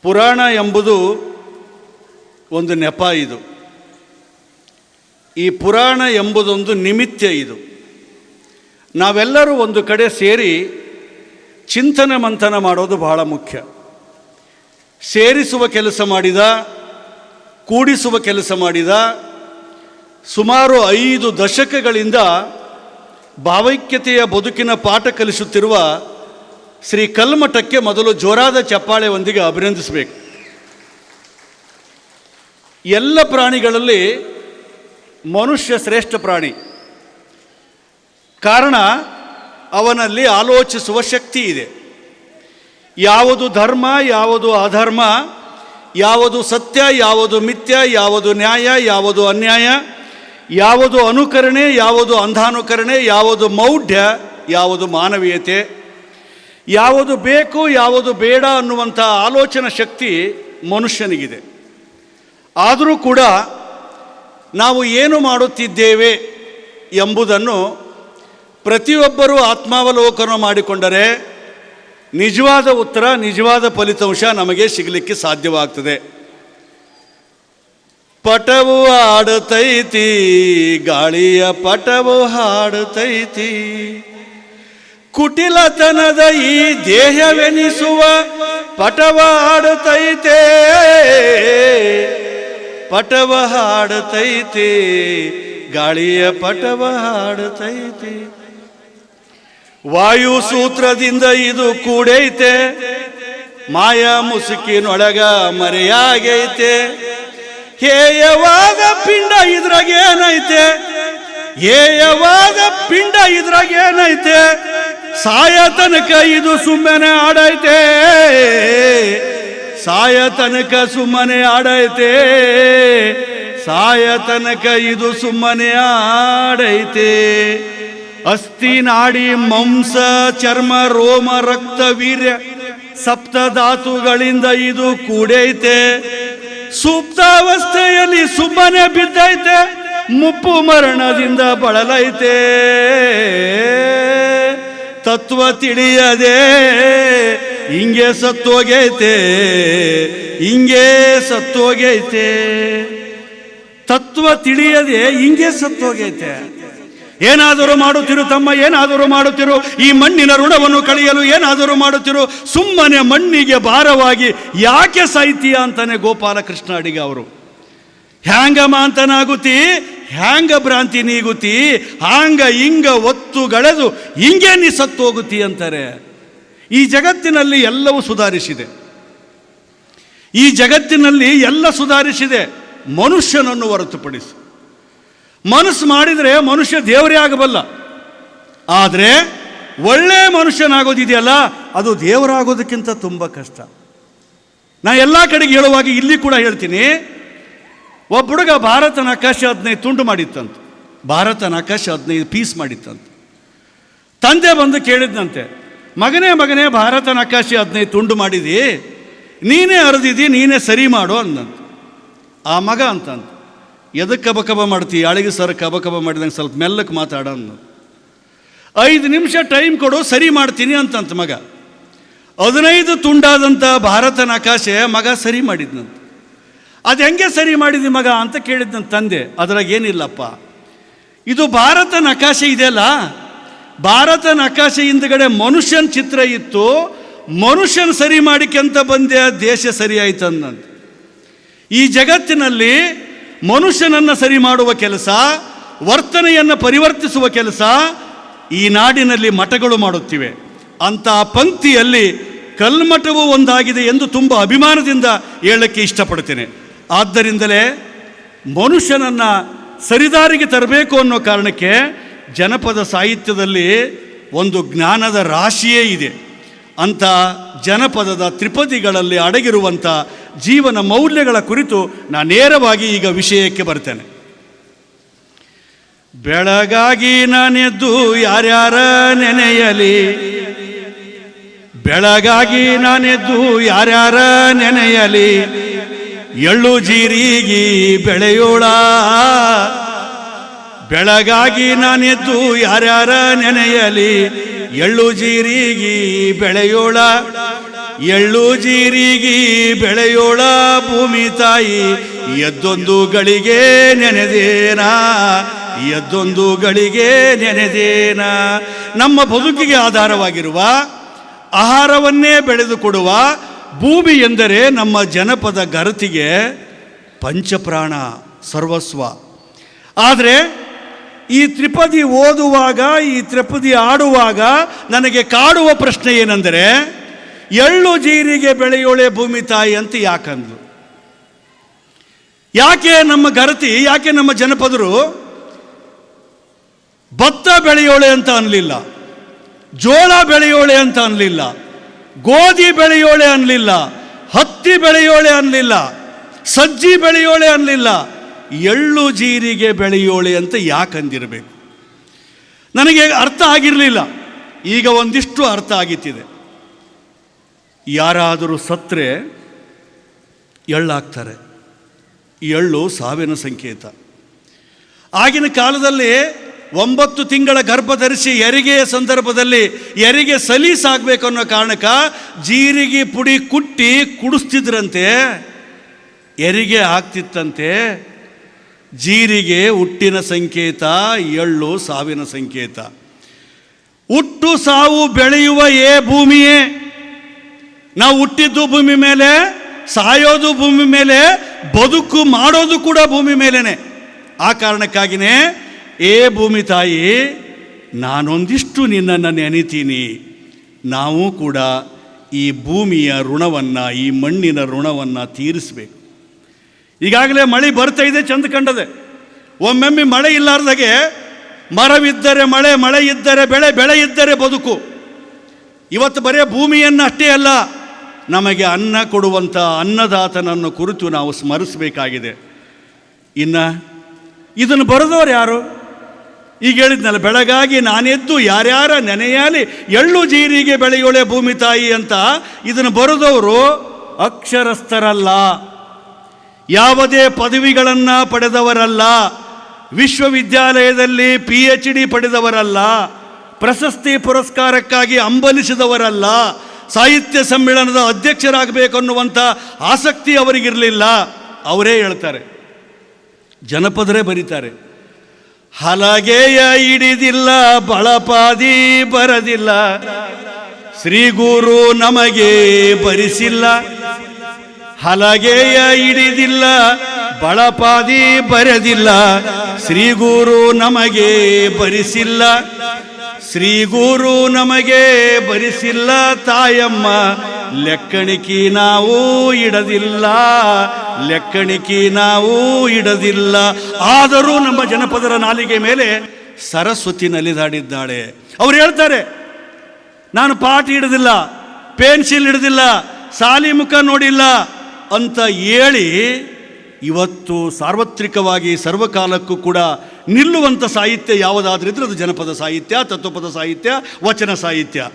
ಪುರಾಣ ಎಂಬುದು ಒಂದು ನೆಪ. ಇದು ಈ ಪುರಾಣ ಎಂಬುದೊಂದು ನಿಮಿತ್ತ. ಇದು ನಾವೆಲ್ಲರೂ ಒಂದು ಕಡೆ ಸೇರಿ ಚಿಂತನೆ ಮಂಥನ ಮಾಡೋದು ಬಹಳ ಮುಖ್ಯ. ಸೇರಿಸುವ ಕೆಲಸ ಮಾಡಿದ, ಕೂಡಿಸುವ ಕೆಲಸ ಮಾಡಿದ, ಸುಮಾರು 5 ದಶಕಗಳಿಂದ ಭಾವೈಕ್ಯತೆಯ ಬದುಕಿನ ಪಾಠ ಕಲಿಸುತ್ತಿರುವ ಶ್ರೀ ಕಲ್ಮಠಕ್ಕೆ ಮೊದಲು ಜೋರಾದ ಚಪ್ಪಾಳೆಯೊಂದಿಗೆ ಅಭಿನಂದಿಸಬೇಕು. ಎಲ್ಲ ಪ್ರಾಣಿಗಳಲ್ಲಿ ಮನುಷ್ಯ ಶ್ರೇಷ್ಠ ಪ್ರಾಣಿ. ಕಾರಣ ಅವನಲ್ಲಿ ಆಲೋಚಿಸುವ ಶಕ್ತಿ ಇದೆ. ಯಾವುದು ಧರ್ಮ, ಯಾವುದು ಅಧರ್ಮ, ಯಾವುದು ಸತ್ಯ, ಯಾವುದು ಮಿಥ್ಯ, ಯಾವುದು ನ್ಯಾಯ, ಯಾವುದು ಅನ್ಯಾಯ, ಯಾವುದು ಅನುಕರಣೆ, ಯಾವುದು ಅಂಧಾನುಕರಣೆ, ಯಾವುದು ಮೌಢ್ಯ, ಯಾವುದು ಮಾನವೀಯತೆ, ಯಾವುದು ಬೇಕು, ಯಾವುದು ಬೇಡ ಅನ್ನುವಂಥ ಆಲೋಚನಾ ಶಕ್ತಿ ಮನುಷ್ಯನಿಗಿದೆ. ಆದರೂ ಕೂಡ ನಾವು ಏನು ಮಾಡುತ್ತಿದ್ದೇವೆ ಎಂಬುದನ್ನು ಪ್ರತಿಯೊಬ್ಬರೂ ಆತ್ಮಾವಲೋಕನ ಮಾಡಿಕೊಂಡರೆ ನಿಜವಾದ ಉತ್ತರ, ನಿಜವಾದ ಫಲಿತಾಂಶ ನಮಗೆ ಸಿಗಲಿಕ್ಕೆ ಸಾಧ್ಯವಾಗ್ತದೆ. ಪಟವು ಹಾಡುತ್ತೈತಿ, ಗಾಳಿಯ ಪಟವು ಹಾಡುತ್ತೈತಿ, ಕುಟಿಲತನದ ಈ ದೇಹವೆನಿಸುವ ಪಟವ ಹಾಡುತ್ತೈತೆ, ಪಟವ ಹಾಡುತ್ತೈತೆ, ಗಾಳಿಯ ಪಟವ ಹಾಡುತ್ತೈತೆ. ವಾಯು ಸೂತ್ರದಿಂದ ಇದು ಕೂಡೈತೆ, ಮಾಯಾ ಮುಸುಕಿನೊಳಗ ಮರೆಯಾಗೈತೆ. ಹೇಯವಾದ ಪಿಂಡ ಇದ್ರಾಗೇನೈತೆ, ಹೇಯವಾದ ಪಿಂಡ ಇದ್ರಾಗೇನೈತೆ, ಸಾಯ ತನಕ ಇದು ಸುಮ್ಮನೆ ಆಡೈತೆ, ಸಾಯ ತನಕ ಸುಮ್ಮನೆ ಆಡೈತೆ, ಸಾಯ ತನಕ ಇದು ಸುಮ್ಮನೆ ಆಡೈತೆ. ಅಸ್ಥಿ ನಾಡಿ ಮಾಂಸ ಚರ್ಮ ರೋಮ ರಕ್ತ ವೀರ್ಯ ಸಪ್ತಧಾತುಗಳಿಂದ ಇದು ಕೂಡೈತೆ. ಸುಪ್ತಾವಸ್ಥೆಯಲ್ಲಿ ಸುಮ್ಮನೆ ಬಿದ್ದೈತೆ, ಮುಪ್ಪು ಮರಣದಿಂದ ಬಳಲೈತೆ. ತತ್ವ ತಿಳಿಯದೆ ಹಿಂಗೆ ಸತ್ತೋಗೈತೆ, ಹಿಂಗೆ ಸತ್ತೋಗೈತೆ. ತತ್ವ ತಿಳಿಯದೆ ಹಿಂಗೆ ಸತ್ತೋಗೈತೆ. ಏನಾದರೂ ಮಾಡುತ್ತಿರು ತಮ್ಮ, ಏನಾದರೂ ಮಾಡುತ್ತಿರು, ಈ ಮಣ್ಣಿನ ಋಣವನ್ನು ಕಳೆಯಲು ಏನಾದರೂ ಮಾಡುತ್ತಿರು, ಸುಮ್ಮನೆ ಮಣ್ಣಿಗೆ ಭಾರವಾಗಿ ಯಾಕೆ ಸಾಯ್ತೀಯ ಅಂತಾನೆ ಗೋಪಾಲಕೃಷ್ಣ ಅಡಿಗ ಅವರು. ಹ್ಯಾಂಗ ಮಾಂತನಾಗುತ್ತಿ, ಹ್ಯಾಂಗ ಭ್ರಾಂತಿ ನೀಗುತ್ತಿ, ಹಾಂಗ ಹಿಂಗ ಒತ್ತುಗಳೆದು ಹಿಂಗೆ ನೀ ಸತ್ತೋಗುತ್ತಿ ಅಂತಾರೆ. ಈ ಜಗತ್ತಿನಲ್ಲಿ ಎಲ್ಲವೂ ಸುಧಾರಿಸಿದೆ, ಈ ಜಗತ್ತಿನಲ್ಲಿ ಎಲ್ಲ ಸುಧಾರಿಸಿದೆ, ಮನುಷ್ಯನನ್ನು ಹೊರತುಪಡಿಸಿ. ಮನಸ್ಸು ಮಾಡಿದರೆ ಮನುಷ್ಯ ದೇವರೇ ಆಗಬಲ್ಲ. ಆದರೆ ಒಳ್ಳೆ ಮನುಷ್ಯನಾಗೋದಿದೆಯಲ್ಲ, ಅದು ದೇವರಾಗೋದಕ್ಕಿಂತ ತುಂಬ ಕಷ್ಟ. ನಾ ಎಲ್ಲ ಕಡೆಗೆ ಹೇಳುವಾಗ ಇಲ್ಲಿ ಕೂಡ ಹೇಳ್ತೀನಿ. ಒಬ್ಬ ಹುಡುಗ ಭಾರತ ನಕಾಶೆ 15 ತುಂಡು ಮಾಡಿತ್ತಂತೆ, ಭಾರತ ನಕಾಶೆ 15 ಪೀಸ್ ಮಾಡಿತ್ತಂತೆ. ತಂದೆ ಬಂದು ಕೇಳಿದ್ನಂತೆ, ಮಗನೇ ಭಾರತ ನಕಾಶೆ 15 ತುಂಡು ಮಾಡಿದಿ, ನೀನೇ ಅರ್ದಿದ್ದಿ, ನೀನೇ ಸರಿ ಮಾಡು ಅಂದಂತೆ. ಆ ಮಗ ಅಂತಂತ, ಎದಕ್ಕೆ ಕಬಕಬ ಮಾಡ್ತೀವಿ, ಅಳಿಗೆ ಸರ್ ಕಬಕಬ ಮಾಡಿದಂಗೆ ಸ್ವಲ್ಪ ಮೆಲ್ಲಕ್ಕೆ ಮಾತಾಡ ಅನ್ನೋದು. 5 ನಿಮಿಷ ಟೈಮ್ ಕೊಡು, ಸರಿ ಮಾಡ್ತೀನಿ ಅಂತಂತ ಮಗ. 15 ತುಂಡಾದಂಥ ಭಾರತ ನಕಾಶೆ ಮಗ ಸರಿ ಮಾಡಿದ್ನಂತ. ಅದು ಹೆಂಗೆ ಸರಿ ಮಾಡಿದಿ ಮಗ ಅಂತ ಕೇಳಿದ್ನಂತ ತಂದೆ. ಅದ್ರಾಗ ಏನಿಲ್ಲಪ್ಪ, ಇದು ಭಾರತ ನಕಾಶೆ ಇದೆಯಲ್ಲ, ಭಾರತ ನಕಾಶೆ ಹಿಂದ್ಗಡೆ ಮನುಷ್ಯನ ಚಿತ್ರ ಇತ್ತು, ಮನುಷ್ಯನ ಸರಿ ಮಾಡಿಕೆಂತ ಬಂದೆ, ದೇಶ ಸರಿ ಆಯ್ತು ಅಂದಂತ. ಈ ಜಗತ್ತಿನಲ್ಲಿ ಮನುಷ್ಯನನ್ನು ಸರಿ ಮಾಡುವ ಕೆಲಸ, ವರ್ತನೆಯನ್ನು ಪರಿವರ್ತಿಸುವ ಕೆಲಸ ಈ ನಾಡಿನಲ್ಲಿ ಮಠಗಳು ಮಾಡುತ್ತಿವೆ. ಅಂಥ ಪಂಕ್ತಿಯಲ್ಲಿ ಕಲ್ಮಠವು ಒಂದಾಗಿದೆ ಎಂದು ತುಂಬ ಅಭಿಮಾನದಿಂದ ಹೇಳಕ್ಕೆ ಇಷ್ಟಪಡ್ತೇನೆ. ಆದ್ದರಿಂದಲೇ ಮನುಷ್ಯನನ್ನು ಸರಿದಾರಿಗೆ ತರಬೇಕು ಅನ್ನೋ ಕಾರಣಕ್ಕೆ ಜನಪದ ಸಾಹಿತ್ಯದಲ್ಲಿ ಒಂದು ಜ್ಞಾನದ ರಾಶಿಯೇ ಇದೆ. ಅಂಥ ಜನಪದದ ತ್ರಿಪದಿಗಳಲ್ಲಿ ಅಡಗಿರುವಂಥ ಜೀವನ ಮೌಲ್ಯಗಳ ಕುರಿತು ನಾನು ನೇರವಾಗಿ ಈಗ ವಿಷಯಕ್ಕೆ ಬರ್ತೇನೆ. ಬೆಳಗಾಗಿ ನಾನೆದ್ದು ಯಾರ್ಯಾರ ನೆನೆಯಲಿ, ಬೆಳಗಾಗಿ ನಾನೆದ್ದು ಯಾರ್ಯಾರ ನೆನೆಯಲಿ, ಎಳ್ಳು ಜೀರಿಗೆ ಬೆಳೆಯೋಳ, ಬೆಳಗಾಗಿ ನಾನೆದ್ದು ಯಾರ್ಯಾರ ನೆನೆಯಲಿ, ಎಳ್ಳು ಜೀರಿಗೆ ಬೆಳೆಯೋಳ, ಎಳ್ಳು ಜೀರಿಗೆ ಬೆಳೆಯೋಳ ಭೂಮಿ ತಾಯಿ ಎದ್ದೊಂದು ಗಳಿಗೆ ನೆನೆದೇನಾ, ಎದ್ದೊಂದು ಗಳಿಗೆ ನೆನೆದೇನಾ. ನಮ್ಮ ಬದುಕಿಗೆ ಆಧಾರವಾಗಿರುವ ಆಹಾರವನ್ನೇ ಬೆಳೆದು ಕೊಡುವ ಭೂಮಿ ಎಂದರೆ ನಮ್ಮ ಜನಪದ ಗರತಿಗೆ ಪಂಚಪ್ರಾಣ ಸರ್ವಸ್ವ. ಆದರೆ ಈ ತ್ರಿಪದಿ ಓದುವಾಗ, ಈ ತ್ರಿಪದಿ ಆಡುವಾಗ ನನಗೆ ಕಾಡುವ ಪ್ರಶ್ನೆ ಏನೆಂದರೆ, ಎಳ್ಳು ಜೀರಿಗೆ ಬೆಳೆಯೋಳೆ ಭೂಮಿ ತಾಯಿ ಅಂತ ಯಾಕಂದ್ಲು? ಯಾಕೆ ನಮ್ಮ ಗರತಿ, ಯಾಕೆ ನಮ್ಮ ಜನಪದರು ಭತ್ತ ಬೆಳೆಯೋಳೆ ಅಂತ ಅನ್ನಲಿಲ್ಲ, ಜೋಳ ಬೆಳೆಯೋಳೆ ಅಂತ ಅನ್ನಲಿಲ್ಲ, ಗೋಧಿ ಬೆಳೆಯೋಳೆ ಅನ್ನಲಿಲ್ಲ, ಹತ್ತಿ ಬೆಳೆಯೋಳೆ ಅನ್ನಲಿಲ್ಲ, ಸಜ್ಜಿ ಬೆಳೆಯೋಳೆ ಅನ್ನಲಿಲ್ಲ, ಎಳ್ಳು ಜೀರಿಗೆ ಬೆಳೆಯೋಳೆ ಅಂತ ಯಾಕಂದಿರಬೇಕು? ನನಗೆ ಅರ್ಥ ಆಗಿರಲಿಲ್ಲ. ಈಗ ಒಂದಿಷ್ಟು ಅರ್ಥ ಆಗಿತ್ತಿದೆ. ಯಾರಾದರೂ ಸತ್ತರೆ ಎಳ್ಳಾಗ್ತಾರೆ. ಎಳ್ಳು ಸಾವಿನ ಸಂಕೇತ. ಆಗಿನ ಕಾಲದಲ್ಲಿ 9 ತಿಂಗಳ ಗರ್ಭ ಧರಿಸಿ ಹೆರಿಗೆಯ ಸಂದರ್ಭದಲ್ಲಿ ಹೆರಿಗೆ ಸಲೀಸಾಗಬೇಕು ಅನ್ನೋ ಕಾರಣಕ್ಕೆ ಜೀರಿಗೆ ಪುಡಿ ಕುಟ್ಟಿ ಕುಡಿಸ್ತಿದ್ರಂತೆ, ಹೆರಿಗೆ ಆಗ್ತಿತ್ತಂತೆ. ಜೀರಿಗೆ ಹುಟ್ಟಿನ ಸಂಕೇತ, ಎಳ್ಳು ಸಾವಿನ ಸಂಕೇತ. ಹುಟ್ಟು ಸಾವು ಬೆಳೆಯುವ ಭೂಮಿಯೇ. ನಾವು ಹುಟ್ಟಿದ್ದು ಭೂಮಿ ಮೇಲೆ, ಸಾಯೋದು ಭೂಮಿ ಮೇಲೆ, ಬದುಕು ಮಾಡೋದು ಕೂಡ ಭೂಮಿ ಮೇಲೇನೆ. ಆ ಕಾರಣಕ್ಕಾಗಿಯೇ ಭೂಮಿ ತಾಯಿ, ನಾನೊಂದಿಷ್ಟು ನಿನ್ನನ್ನು ನೆನೆತೀನಿ. ನಾವು ಕೂಡ ಈ ಭೂಮಿಯ ಋಣವನ್ನು, ಈ ಮಣ್ಣಿನ ಋಣವನ್ನು ತೀರಿಸಬೇಕು. ಈಗಾಗಲೇ ಮಳೆ ಬರ್ತಾ ಇದೆ, ಚಂದ ಕಂಡದೆ. ಒಮ್ಮೊಮ್ಮೆ ಮಳೆ ಇಲ್ಲಾರ್ದಾಗೆ ಮರವಿದ್ದರೆ ಮಳೆ, ಮಳೆ ಇದ್ದರೆ ಬೆಳೆ, ಬೆಳೆ ಇದ್ದರೆ ಬದುಕು. ಇವತ್ತು ಬರೀ ಭೂಮಿಯನ್ನು ಅಷ್ಟೇ ಅಲ್ಲ, ನಮಗೆ ಅನ್ನ ಕೊಡುವಂಥ ಅನ್ನದಾತನನ್ನು ಕುರಿತು ನಾವು ಸ್ಮರಿಸಬೇಕಾಗಿದೆ. ಇನ್ನು ಇದನ್ನು ಬರೆದವರು ಯಾರು? ಈಗ ಹೇಳಿದ್ನಲ್ಲ, ಬೆಳಗಾಗಿ ನಾನೆದ್ದು ಯಾರ್ಯಾರ ನೆನೆಯಾಲಿ ಎಳ್ಳು ಜೀರಿಗೆ ಬೆಳೆಯೋಳೆ ಭೂಮಿ ತಾಯಿ ಅಂತ. ಇದನ್ನು ಬರೆದವರು ಅಕ್ಷರಸ್ಥರಲ್ಲ, ಯಾವುದೇ ಪದವಿಗಳನ್ನು ಪಡೆದವರಲ್ಲ, ವಿಶ್ವವಿದ್ಯಾಲಯದಲ್ಲಿ PhD ಪಡೆದವರಲ್ಲ, ಪ್ರಶಸ್ತಿ ಪುರಸ್ಕಾರಕ್ಕಾಗಿ ಹಂಬಲಿಸಿದವರಲ್ಲ, ಸಾಹಿತ್ಯ ಸಮ್ಮೇಳನದ ಅಧ್ಯಕ್ಷರಾಗಬೇಕು ಅನ್ನುವಂಥ ಆಸಕ್ತಿ ಅವರಿಗಿರಲಿಲ್ಲ. ಅವರೇ ಹೇಳ್ತಾರೆ, ಜನಪದರೇ ಬರೀತಾರೆ, ಹಲಗೆಯ ಹಿಡಿದಿಲ್ಲ ಬಳಪಾದಿ ಬರದಿಲ್ಲ, ಶ್ರೀ ಗುರು ನಮಗೆ ಬರಿಸಿಲ್ಲ. ಹಲಗೆಯ ಹಿಡಿದಿಲ್ಲ ಬಳಪಾದಿ ಬರೆದಿಲ್ಲ, ಶ್ರೀ ಗುರು ನಮಗೆ ಬರಿಸಿಲ್ಲ. ಶ್ರೀ ಗುರು ನಮಗೆ ಬರಿಸಿಲ್ಲ ತಾಯಮ್ಮ, ಲೆಕ್ಕಣಿಕೆ ನಾವು ಇಡದಿಲ್ಲ, ಲೆಕ್ಕಣಿಕೆ ನಾವು ಇಡದಿಲ್ಲ. ಆದರೂ ನಮ್ಮ ಜನಪದರ ನಾಲಿಗೆ ಮೇಲೆ ಸರಸ್ವತಿ ನಲಿದಾಡಿದ್ದಾಳೆ. ಅವ್ರು ಹೇಳ್ತಾರೆ, ನಾನು ಪಾಠ ಹಿಡಿದಿಲ್ಲ, ಪೆನ್ಸಿಲ್ ಹಿಡಿದಿಲ್ಲ, ಸಾಲಿ ಮುಖ ನೋಡಿಲ್ಲ ಅಂತ ಹೇಳಿ ಇವತ್ತು ಸಾರ್ವತ್ರಿಕವಾಗಿ ಸರ್ವಕಾಲಕ್ಕೂ ಕೂಡ ನಿಲ್ಲುವಂಥ ಸಾಹಿತ್ಯ ಯಾವುದಾದ್ರಿದ್ರೆ ಅದು ಜನಪದ ಸಾಹಿತ್ಯ, ತತ್ವಪದ ಸಾಹಿತ್ಯ, ವಚನ ಸಾಹಿತ್ಯ.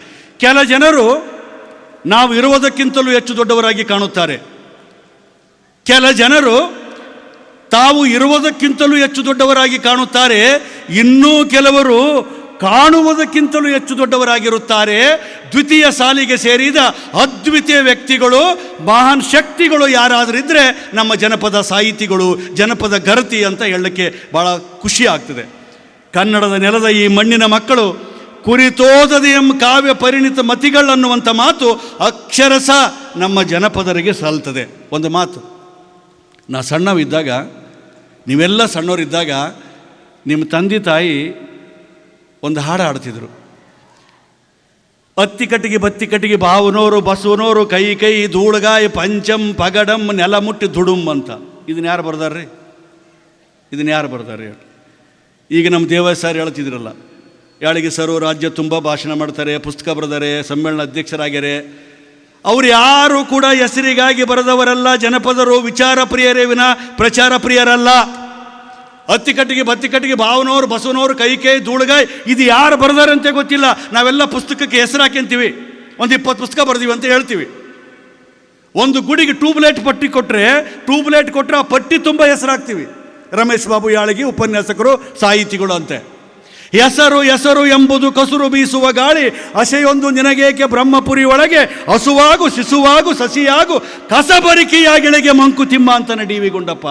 ಕೆಲ ಜನರು ನಾವು ಇರುವುದಕ್ಕಿಂತಲೂ ಹೆಚ್ಚು ದೊಡ್ಡವರಾಗಿ ಕಾಣುತ್ತಾರೆ. ಕೆಲ ಜನರು ತಾವು ಇರುವುದಕ್ಕಿಂತಲೂ ಹೆಚ್ಚು ದೊಡ್ಡವರಾಗಿ ಕಾಣುತ್ತಾರೆ. ಇನ್ನೂ ಕೆಲವರು ಕಾಣುವುದಕ್ಕಿಂತಲೂ ಹೆಚ್ಚು ದೊಡ್ಡವರಾಗಿರುತ್ತಾರೆ. ದ್ವಿತೀಯ ಸಾಲಿಗೆ ಸೇರಿದ ಅದ್ವಿತೀಯ ವ್ಯಕ್ತಿಗಳು, ಮಹಾನ್ ಶಕ್ತಿಗಳು ಯಾರಾದರೂ ಇದ್ದರೆ ನಮ್ಮ ಜನಪದ ಸಾಹಿತಿಗಳು, ಜನಪದ ಗರತಿ ಅಂತ ಹೇಳಲಿಕ್ಕೆ ಭಾಳ ಖುಷಿ ಆಗ್ತದೆ. ಕನ್ನಡದ ನೆಲದ ಈ ಮಣ್ಣಿನ ಮಕ್ಕಳು ಕುರಿತೋದದೆ ಎಂಬ ಕಾವ್ಯ ಪರಿಣಿತ ಮತಿಗಳನ್ನುವಂಥ ಮಾತು ಅಕ್ಷರಸ ನಮ್ಮ ಜನಪದರಿಗೆ ಸಲ್ತದೆ. ಒಂದು ಮಾತು, ನಾ ಸಣ್ಣವಿದ್ದಾಗ, ನೀವೆಲ್ಲ ಸಣ್ಣವರಿದ್ದಾಗ ನಿಮ್ಮ ತಂದೆ ತಾಯಿ ಒಂದು ಹಾಡು ಹಾಡ್ತಿದ್ರು. ಅತ್ತಿ ಕಟ್ಟಿಗೆ ಬತ್ತಿ ಕಟ್ಟಿಗೆ ಬಾವನೋರು ಬಸವನೋರು ಕೈ ಕೈ ಧೂಳಗಾಯಿ ಪಂಚಂ ಪಗಡಂ ನೆಲ ಮುಟ್ಟಿ ದುಡುಂ ಅಂತ. ಇದನ್ನ ಯಾರು ಬರ್ದಾರ್ರಿ? ಇದನ್ನ ಯಾರು ಬರ್ದಾರ್ರಿ? ಈಗ ನಮ್ಮ ದೇವಯ್ಯ ಸರ್ ಹೇಳ್ತಿದ್ರಲ್ಲ, ಯಾಳಿಗೆ ಸರು ರಾಜ್ಯ ತುಂಬ ಭಾಷಣ ಮಾಡ್ತಾರೆ, ಪುಸ್ತಕ ಬರೆದಾರೆ, ಸಮ್ಮೇಳನ ಅಧ್ಯಕ್ಷರಾಗ್ಯಾರೆ. ಅವರು ಯಾರು ಕೂಡ ಹೆಸರಿಗಾಗಿ ಬರೆದವರಲ್ಲ. ಜನಪದರು ವಿಚಾರ ಪ್ರಿಯರೇ ವಿನ ಪ್ರಚಾರ ಪ್ರಿಯರಲ್ಲ. ಅತ್ತಿ ಕಟ್ಟಿಗೆ ಬತ್ತಿ ಕಟ್ಟಿಗೆ ಬಾವನೋರು ಬಸವನೋರು ಕೈ ಕೈ ಧೂಳಗಾಯಿ ಇದು ಯಾರು ಬರೆದಾರಂತೆ ಗೊತ್ತಿಲ್ಲ. ನಾವೆಲ್ಲ ಪುಸ್ತಕಕ್ಕೆ ಹೆಸರು ಹಾಕ್ಯಂತೀವಿ, ಒಂದು 20 ಪುಸ್ತಕ ಬರೆದೀವಿ ಅಂತ ಹೇಳ್ತೀವಿ. ಒಂದು ಗುಡಿಗೆ ಟ್ಯೂಬ್ಲೈಟ್ ಪಟ್ಟಿ ಕೊಟ್ಟರೆ ಆ ಪಟ್ಟಿ ತುಂಬ ಹೆಸರು ಹಾಕ್ತೀವಿ. ರಮೇಶ್ ಬಾಬು ಯಾಳಗಿ ಉಪನ್ಯಾಸಕರು, ಸಾಹಿತಿಗಳು ಅಂತೆ. ಹೆಸರು ಹೆಸರು ಎಂಬುದು ಕಸುರು ಬೀಸುವ ಗಾಳಿ, ಹಸೆಯೊಂದು ನಿನಗೇಕೆ ಬ್ರಹ್ಮಪುರಿ ಒಳಗೆ, ಹಸುವಾಗು ಶಿಶುವಾಗು ಸಸಿಯಾಗು ಕಸಬರಿಕೆಯಾಗಿಳೆಗೆ ಮಂಕುತಿಮ್ಮ ಅಂತಾನೆ ಡಿ ವಿ ಗುಂಡಪ್ಪ.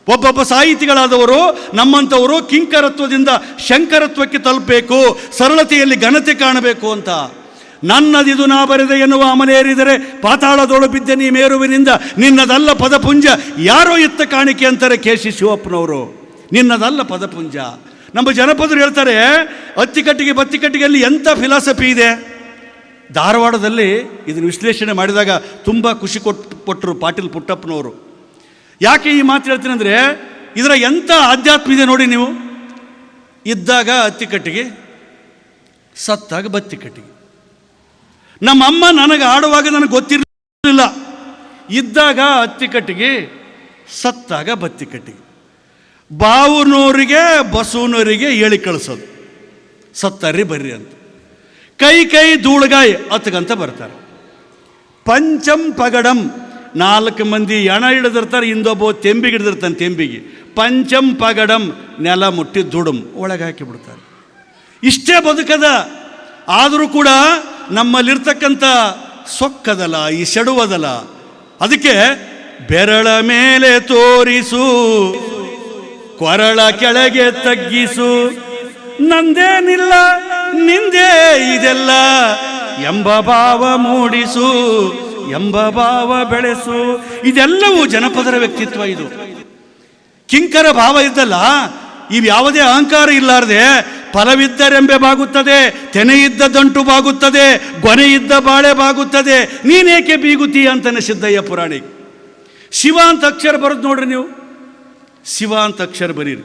ಒಬ್ಬೊಬ್ಬ ಸಾಹಿತಿಗಳಾದವರು ನಮ್ಮಂಥವರು ಕಿಂಕರತ್ವದಿಂದ ಶಂಕರತ್ವಕ್ಕೆ ತಲುಪಬೇಕು, ಸರಳತೆಯಲ್ಲಿ ಘನತೆ ಕಾಣಬೇಕು ಅಂತ. ನನ್ನದಿದು ನಾ ಬರೆದೆ ಎನ್ನುವ ಅಮಲೇರಿದರೆ ಪಾತಾಳದೊಳು ಬಿದ್ದ ನೀ ಮೇರುವಿನಿಂದ, ನಿನ್ನದಲ್ಲ ಪದಪುಂಜ ಯಾರೋ ಎತ್ತ ಕಾಣಿಕೆ ಅಂತಾರೆ ಕೆ ಸಿ ಶಿವಪ್ಪನವರು. ನಿನ್ನದಲ್ಲ ಪದಪುಂಜ. ನಮ್ಮ ಜನಪದರು ಹೇಳ್ತಾರೆ, ಅತ್ತಿಕಟ್ಟಿಗೆ ಬತ್ತಿಕಟ್ಟಿಗೆಯಲ್ಲಿ ಎಂಥ ಫಿಲಾಸಫಿ ಇದೆ. ಧಾರವಾಡದಲ್ಲಿ ಇದನ್ನು ವಿಶ್ಲೇಷಣೆ ಮಾಡಿದಾಗ ತುಂಬ ಖುಷಿ ಕೊಟ್ಟರು ಪಾಟೀಲ್ ಪುಟ್ಟಪ್ಪನವರು. ಯಾಕೆ ಈ ಮಾತು ಹೇಳ್ತೀನಿ ಅಂದರೆ, ಇದರ ಎಂಥ ಆಧ್ಯಾತ್ಮ ಇದೆ ನೋಡಿ ನೀವು. ಇದ್ದಾಗ ಅತ್ತಿಕಟ್ಟಿಗೆ, ಸತ್ತಾಗ ಬತ್ತಿಕಟ್ಟಿಗೆ. ನಮ್ಮಮ್ಮ ನನಗೆ ಆಡುವಾಗ ನನಗೆ ಗೊತ್ತಿರಲಿಲ್ಲ. ಇದ್ದಾಗ ಅತ್ತಿಕಟ್ಟಿಗೆ, ಸತ್ತಾಗ ಬತ್ತಿಕಟ್ಟಿಗೆ. ಬಾವುನೂರಿಗೆ ಬಸವನೂರಿಗೆ ಹೇಳಿ ಕಳಿಸೋದು, ಸತ್ತರ್ರಿ ಬರ್ರಿ ಅಂತ. ಕೈ ಕೈ ಧೂಳುಗಾಯಿ ಹತ್ಗಂತ ಬರ್ತಾರೆ. ಪಂಚಂ ಪಗಡಂ, 4 ಮಂದಿ ಎಣ ಹಿಡಿದಿರ್ತಾರೆ, ಇಂದೊಬ್ಬ ತೆಂಬಿಗೆ ಹಿಡಿದಿರ್ತಾನೆ ತೆಂಬಿಗೆ. ಪಂಚಂ ಪಗಡಂ, ನೆಲ ಮುಟ್ಟಿ ದುಡುಂ ಒಳಗೆ ಹಾಕಿ ಬಿಡ್ತಾರೆ. ಇಷ್ಟೇ ಬದುಕದ. ಆದರೂ ಕೂಡ ನಮ್ಮಲ್ಲಿರ್ತಕ್ಕಂಥ ಸೊಕ್ಕದಲ್ಲ, ಈ ಸೆಡುವದಲ್ಲ. ಅದಕ್ಕೆ ಬೆರಳ ಮೇಲೆ ತೋರಿಸು, ಕೊರಳ ಕೆಳಗೆ ತಗ್ಗಿಸು, ನಂದೇನಿಲ್ಲ ನಿಂದೇ ಇದೆಲ್ಲ ಎಂಬ ಭಾವ ಮೂಡಿಸು, ಎಂಬ ಭಾವ ಬೆಳೆಸು. ಇದೆಲ್ಲವೂ ಜನಪದರ ವ್ಯಕ್ತಿತ್ವ. ಇದು ಕಿಂಕರ ಭಾವ ಇದ್ದಲ್ಲ, ಇವು ಯಾವುದೇ ಅಹಂಕಾರ ಇಲ್ಲಾರ್ದೆ ಫಲವಿದ್ದರೆಂಬೆ ಬಾಗುತ್ತದೆ, ತೆನೆಯಿದ್ದ ದಂಟು ಬಾಗುತ್ತದೆ, ಗೊನೆಯಿದ್ದ ಬಾಳೆ ಬಾಗುತ್ತದೆ, ನೀನೇಕೆ ಬೀಗುತ್ತೀಯ ಅಂತಾನೆ ಸಿದ್ದಯ್ಯ ಪುರಾಣಿಕ. ಶಿವ ಅಂತ ಅಕ್ಷರ ಬರೋದು ನೋಡ್ರಿ ನೀವು. ಶಿವ ಅಂತ ಅಕ್ಷರ ಬರೀರಿ,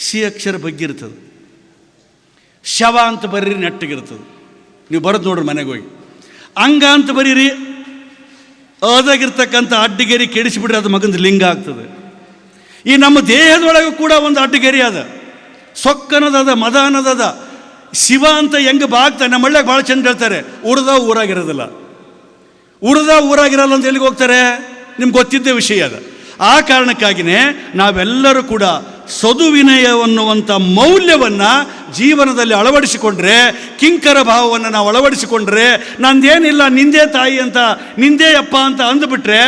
ಸಿ ಅಕ್ಷರ ಬಗ್ಗಿರ್ತದೆ. ಶವ ಅಂತ ಬರೀರಿ, ನೆಟ್ಟಗಿರ್ತದೆ. ನೀವು ಬರೋದು ನೋಡ್ರಿ ಮನೆಗೆ ಹೋಗಿ. ಅಂಗ ಅಂತ ಬರೀರಿ, ಅದಾಗಿರ್ತಕ್ಕಂಥ ಅಡ್ಡಿಗೆರಿ ಕೆಡಿಸಿಬಿಡ್ರಿ, ಅದು ಮಗಂದು ಲಿಂಗ ಆಗ್ತದೆ. ಈ ನಮ್ಮ ದೇಹದೊಳಗೂ ಕೂಡ ಒಂದು ಅಡ್ಡಿಗೆರಿ ಅದ, ಸೊಕ್ಕನದ, ಮದ ಅನ್ನೋದದ. ಶಿವ ಅಂತ ಹೆಂಗೆ ಬಾಗ್ತಾನೆ, ನಮ್ಮ ಹಳ್ಳಿಯಾಗ ಭಾಳ ಚಂದ ಹೇಳ್ತಾರೆ, ಉರ್ದ ಊರಾಗಿರೋದಿಲ್ಲ. ಉರ್ದ ಊರಾಗಿರಲ್ಲ ಅಂತ ಎಲ್ಲಿಗೆ ಹೋಗ್ತಾರೆ, ನಿಮ್ಗೆ ಗೊತ್ತಿದ್ದ ವಿಷಯ ಅದ. ಆ ಕಾರಣಕ್ಕಾಗಿಯೇ ನಾವೆಲ್ಲರೂ ಕೂಡ ಸದುವಿನಯವನ್ನುವಂಥ ಮೌಲ್ಯವನ್ನು ಜೀವನದಲ್ಲಿ ಅಳವಡಿಸಿಕೊಂಡ್ರೆ, ಕಿಂಕರ ಭಾವವನ್ನು ನಾವು ಅಳವಡಿಸಿಕೊಂಡ್ರೆ, ನಂದೇನಿಲ್ಲ ನಿಂದೇ ತಾಯಿ ಅಂತ, ನಿಂದೇ ಅಪ್ಪ ಅಂತ ಅಂದುಬಿಟ್ರೆ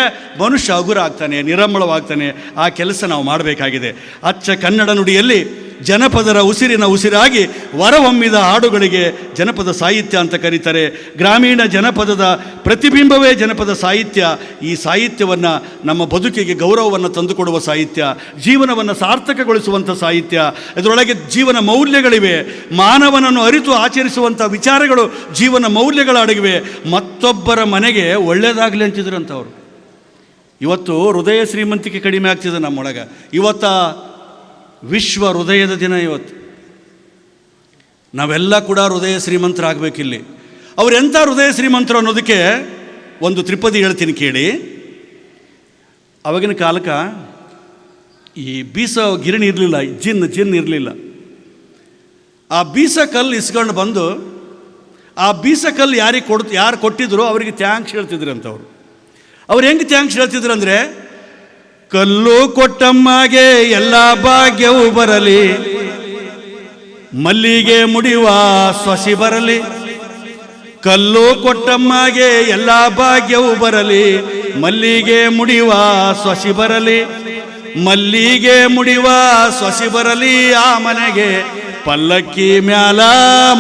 ಮನುಷ್ಯ ಹಗುರ ಆಗ್ತಾನೆ, ನಿರಮ್ಮಳವಾಗ್ತಾನೆ. ಆ ಕೆಲಸ ನಾವು ಮಾಡಬೇಕಾಗಿದೆ. ಅಚ್ಚ ಕನ್ನಡ ನುಡಿಯಲ್ಲಿ ಜನಪದರ ಉಸಿರಿನ ಉಸಿರಾಗಿ ಹೊರಹೊಮ್ಮಿದ ಹಾಡುಗಳಿಗೆ ಜನಪದ ಸಾಹಿತ್ಯ ಅಂತ ಕರೀತಾರೆ. ಗ್ರಾಮೀಣ ಜನಪದದ ಪ್ರತಿಬಿಂಬವೇ ಜನಪದ ಸಾಹಿತ್ಯ. ಈ ಸಾಹಿತ್ಯವನ್ನು ನಮ್ಮ ಬದುಕಿಗೆ ಗೌರವವನ್ನು ತಂದುಕೊಡುವ ಸಾಹಿತ್ಯ, ಜೀವನವನ್ನು ಸಾರ್ಥಕಗೊಳಿಸುವಂಥ ಸಾಹಿತ್ಯ. ಇದರೊಳಗೆ ಜೀವನ ಮೌಲ್ಯಗಳಿವೆ. ಮಾನವನನ್ನು ಅರಿತು ಆಚರಿಸುವಂಥ ವಿಚಾರಗಳು ಜೀವನ ಮೌಲ್ಯಗಳ ಅಡಗಿವೆ. ಮತ್ತೊಬ್ಬರ ಮನೆಗೆ ಒಳ್ಳೆಯದಾಗಲಿ ಅಂತಿದ್ರಂಥವ್ರು. ಇವತ್ತು ಹೃದಯ ಶ್ರೀಮಂತಿಕೆ ಕಡಿಮೆ ಆಗ್ತಿದೆ ನಮ್ಮೊಳಗೆ. ಇವತ್ತ ವಿಶ್ವ ಹೃದಯದ ದಿನ. ಇವತ್ತು ನಾವೆಲ್ಲ ಕೂಡ ಹೃದಯ ಶ್ರೀಮಂತರಾಗಬೇಕಿಲ್ಲಿ. ಅವ್ರು ಎಂಥ ಹೃದಯ ಶ್ರೀಮಂತರು ಅನ್ನೋದಕ್ಕೆ ಒಂದು ತ್ರಿಪದಿ ಹೇಳ್ತೀನಿ ಕೇಳಿ. ಅವಾಗಿನ ಕಾಲಕ್ಕೆ ಈ ಬೀಸ ಗಿರಣಿ ಇರಲಿಲ್ಲ, ಜಿನ್ ಇರಲಿಲ್ಲ. ಆ ಬೀಸ ಕಲ್ಲು ಇಸ್ಕೊಂಡು ಬಂದು ಆ ಬೀಸ ಕಲ್ಲು ಯಾರು ಕೊಟ್ಟಿದ್ರು ಅವರಿಗೆ ಥ್ಯಾಂಕ್ಸ್ ಹೇಳ್ತಿದ್ರು ಅಂತವ್ರು. ಅವ್ರು ಹೆಂಗೆ ಥ್ಯಾಂಕ್ಸ್ ಹೇಳ್ತಿದ್ರು ಅಂದರೆ, ಕಲ್ಲು ಕೊಟ್ಟಮ್ಮಗೆ ಎಲ್ಲ ಭಾಗ್ಯವು ಬರಲಿ, ಮಲ್ಲಿಗೆ ಮುಡಿಯುವ ಸೊಸಿ ಬರಲಿ. ಕಲ್ಲು ಕೊಟ್ಟಮ್ಮಗೆ ಎಲ್ಲ ಭಾಗ್ಯವು ಬರಲಿ, ಮಲ್ಲಿಗೆ ಮುಡಿಯುವ ಸೊಸಿ ಬರಲಿ. ಮಲ್ಲಿಗೆ ಮುಡಿಯುವ ಸೊಸಿ ಬರಲಿ, ಆ ಮನೆಗೆ ಪಲ್ಲಕ್ಕಿ ಮ್ಯಾಲ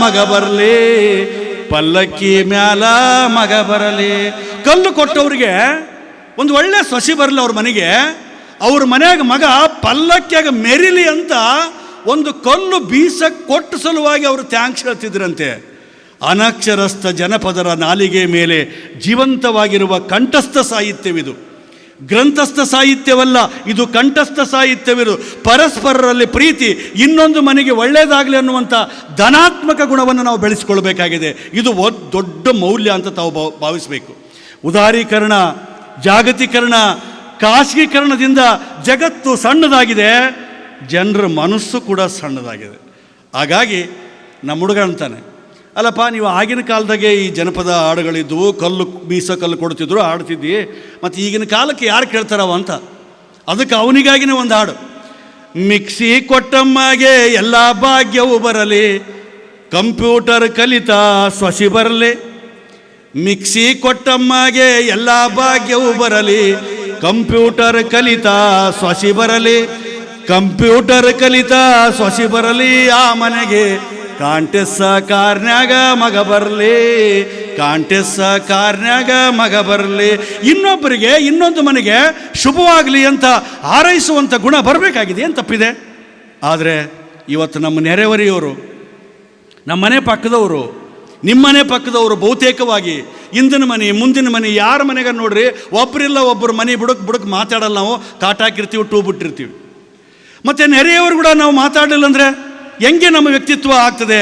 ಮಗ ಬರಲಿ, ಪಲ್ಲಕ್ಕಿ ಮ್ಯಾಲ ಮಗ ಬರಲಿ. ಕಲ್ಲು ಕೊಟ್ಟವ್ರಿಗೆ ಒಂದು ಒಳ್ಳೆ ಸೊಸಿ ಬರಲಿ ಅವ್ರ ಮನೆಗೆ, ಅವ್ರ ಮನೆಯಾಗ ಮಗ ಪಲ್ಲಕ್ಕಿಯಾಗ ಮೆರಿಲಿ ಅಂತ ಒಂದು ಕಲ್ಲು ಬೀಸ ಕೊಟ್ಟ ಸಲುವಾಗಿ ಅವರು ಥ್ಯಾಂಕ್ಸ್ ಹೇಳ್ತಿದ್ರಂತೆ. ಅನಕ್ಷರಸ್ಥ ಜನಪದರ ನಾಲಿಗೆ ಮೇಲೆ ಜೀವಂತವಾಗಿರುವ ಕಂಠಸ್ಥ ಸಾಹಿತ್ಯವಿದು. ಗ್ರಂಥಸ್ಥ ಸಾಹಿತ್ಯವಲ್ಲ, ಇದು ಕಂಠಸ್ಥ ಸಾಹಿತ್ಯವಿದು. ಪರಸ್ಪರರಲ್ಲಿ ಪ್ರೀತಿ, ಇನ್ನೊಂದು ಮನೆಗೆ ಒಳ್ಳೆಯದಾಗಲಿ ಅನ್ನುವಂಥ ಧನಾತ್ಮಕ ಗುಣವನ್ನು ನಾವು ಬೆಳೆಸ್ಕೊಳ್ಬೇಕಾಗಿದೆ. ಇದು ದೊಡ್ಡ ಮೌಲ್ಯ ಅಂತ ತಾವು ಭಾವಿಸಬೇಕು. ಉದಾರೀಕರಣ, ಜಾಗತೀಕರಣ, ಖಾಸಗೀಕರಣದಿಂದ ಜಗತ್ತು ಸಣ್ಣದಾಗಿದೆ, ಜನರ ಮನಸ್ಸು ಕೂಡ ಸಣ್ಣದಾಗಿದೆ. ಹಾಗಾಗಿ ನಮ್ಮ ಹುಡುಗ ಅಂತಾನೆ, ಅಲ್ಲಪ್ಪ ನೀವು ಆಗಿನ ಕಾಲದಾಗೆ ಈ ಜನಪದ ಹಾಡುಗಳಿದ್ದವು, ಬೀಸ ಕಲ್ಲು ಕೊಡ್ತಿದ್ರು, ಹಾಡ್ತಿದ್ದಿ, ಮತ್ತು ಈಗಿನ ಕಾಲಕ್ಕೆ ಯಾರು ಕೇಳ್ತಾರವ ಅಂತ. ಅದಕ್ಕೆ ಅವನಿಗಾಗಿನೇ ಒಂದು ಹಾಡು. ಮಿಕ್ಸಿ ಕೊಟ್ಟಮ್ಮಗೆ ಎಲ್ಲ ಭಾಗ್ಯವು ಬರಲಿ, ಕಂಪ್ಯೂಟರ್ ಕಲಿತ ಸೊಸಿ ಬರಲಿ. ಮಿಕ್ಸಿ ಕೊಟ್ಟಮ್ಮಗೆ ಎಲ್ಲ ಭಾಗ್ಯವು ಬರಲಿ, ಕಂಪ್ಯೂಟರ್ ಕಲಿತ ಸೊಸಿ ಬರಲಿ. ಕಂಪ್ಯೂಟರ್ ಕಲಿತ ಸೊಸಿ ಬರಲಿ, ಆ ಮನೆಗೆ ಕಾಂಟೆಸ್ಸ ಕಾರ್ನ್ಯಾಗ ಮಗ ಬರಲಿ, ಕಾಂಟೆಸ್ಸ ಕಾರ್ನ್ಯಾಗ ಮಗ ಬರಲಿ. ಇನ್ನೊಬ್ಬರಿಗೆ ಇನ್ನೊಂದು ಮನೆಗೆ ಶುಭವಾಗಲಿ ಅಂತ ಹಾರೈಸುವಂಥ ಗುಣ ಬರಬೇಕಾಗಿದೆ, ಏನು ತಪ್ಪಿದೆ? ಆದರೆ ಇವತ್ತು ನಮ್ಮ ನೆರೆಹೊರೆಯವರು, ನಮ್ಮ ಮನೆ ಪಕ್ಕದವರು, ನಿಮ್ಮನೆ ಪಕ್ಕದವರು ಬಹುತೇಕವಾಗಿ ಇಂದಿನ ಮನೆ ಮುಂದಿನ ಮನೆ ಯಾರ ಮನೆಗೆ ನೋಡ್ರಿ ಒಬ್ಬರಿಲ್ಲ ಒಬ್ಬರು ಮನೆ ಬುಡಕ್ಕೆ ಮಾತಾಡಲ್ಲ. ನಾವು ಕಾಟಾಕಿರ್ತೀವಿ, ಟೂ ಬಿಟ್ಟಿರ್ತೀವಿ. ಮತ್ತು ನೆರೆಯವರು ಕೂಡ ನಾವು ಮಾತಾಡಲಿಲ್ಲ ಅಂದರೆ ಹೆಂಗೆ ನಮ್ಮ ವ್ಯಕ್ತಿತ್ವ ಆಗ್ತದೆ?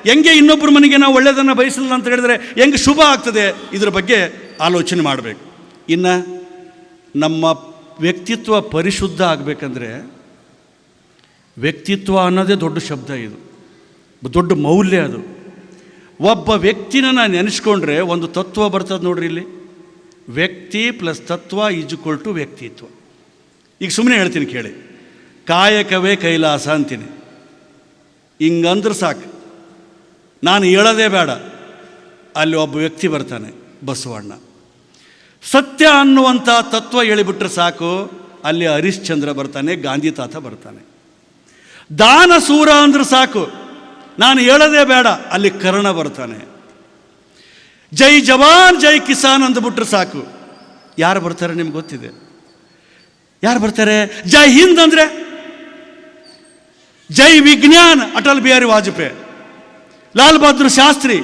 ಹೆಂಗೆ ಇನ್ನೊಬ್ಬರ ಮನೆಗೆ ನಾವು ಒಳ್ಳೆಯದನ್ನು ಬಯಸಲಿಲ್ಲ ಅಂತ ಹೇಳಿದ್ರೆ ಹೆಂಗೆ ಶುಭ ಆಗ್ತದೆ? ಇದರ ಬಗ್ಗೆ ಆಲೋಚನೆ ಮಾಡಬೇಕು. ಇನ್ನು ನಮ್ಮ ವ್ಯಕ್ತಿತ್ವ ಪರಿಶುದ್ಧ ಆಗಬೇಕಂದ್ರೆ, ವ್ಯಕ್ತಿತ್ವ ಅನ್ನೋದೇ ದೊಡ್ಡ ಶಬ್ದ, ಇದು ದೊಡ್ಡ ಮೌಲ್ಯ. ಅದು ಒಬ್ಬ ವ್ಯಕ್ತಿನ ನಾನು ನೆನೆಸ್ಕೊಂಡ್ರೆ ಒಂದು ತತ್ವ ಬರ್ತದೆ ನೋಡ್ರಿ ಇಲ್ಲಿ, ವ್ಯಕ್ತಿ ಪ್ಲಸ್ ತತ್ವ ಈಜ್ಕೊಲ್ ಟು ವ್ಯಕ್ತಿತ್ವ. ಈಗ ಸುಮ್ಮನೆ ಹೇಳ್ತೀನಿ ಕೇಳಿ, ಕಾಯಕವೇ ಕೈಲಾಸ ಅಂತೀನಿ. ಹಿಂಗಂದ್ರೆ ಸಾಕು, ನಾನು ಹೇಳೋದೇ ಬೇಡ, ಅಲ್ಲಿ ಒಬ್ಬ ವ್ಯಕ್ತಿ ಬರ್ತಾನೆ, ಬಸವಣ್ಣ. ಸತ್ಯ ಅನ್ನುವಂಥ ತತ್ವ ಹೇಳಿಬಿಟ್ರೆ ಸಾಕು, ಅಲ್ಲಿ ಹರಿಶ್ಚಂದ್ರ ಬರ್ತಾನೆ, ಗಾಂಧಿ ತಾತ ಬರ್ತಾನೆ. ದಾನ ಸೂರ ಅಂದ್ರೆ ಸಾಕು, ನಾನು ಹೇಳೋದೇ ಬೇಡ, ಅಲ್ಲಿ ಕರ್ಣ ಬರ್ತಾನೆ. ಜೈ ಜವಾನ್ ಜೈ ಕಿಸಾನ್ ಅಂದ್ಬಿಟ್ರೆ ಸಾಕು, ಯಾರು ಬರ್ತಾರೆ ನಿಮ್ಗೆ ಗೊತ್ತಿದೆ? ಯಾರು ಬರ್ತಾರೆ? ಜೈ ಹಿಂದ್ ಅಂದರೆ ಜೈ ವಿಜ್ಞಾನ್ ಅಟಲ್ ಬಿಹಾರಿ ವಾಜಪೇಯಿ, ಲಾಲ್ ಬಹದ್ದೂರ್ ಶಾಸ್ತ್ರಿ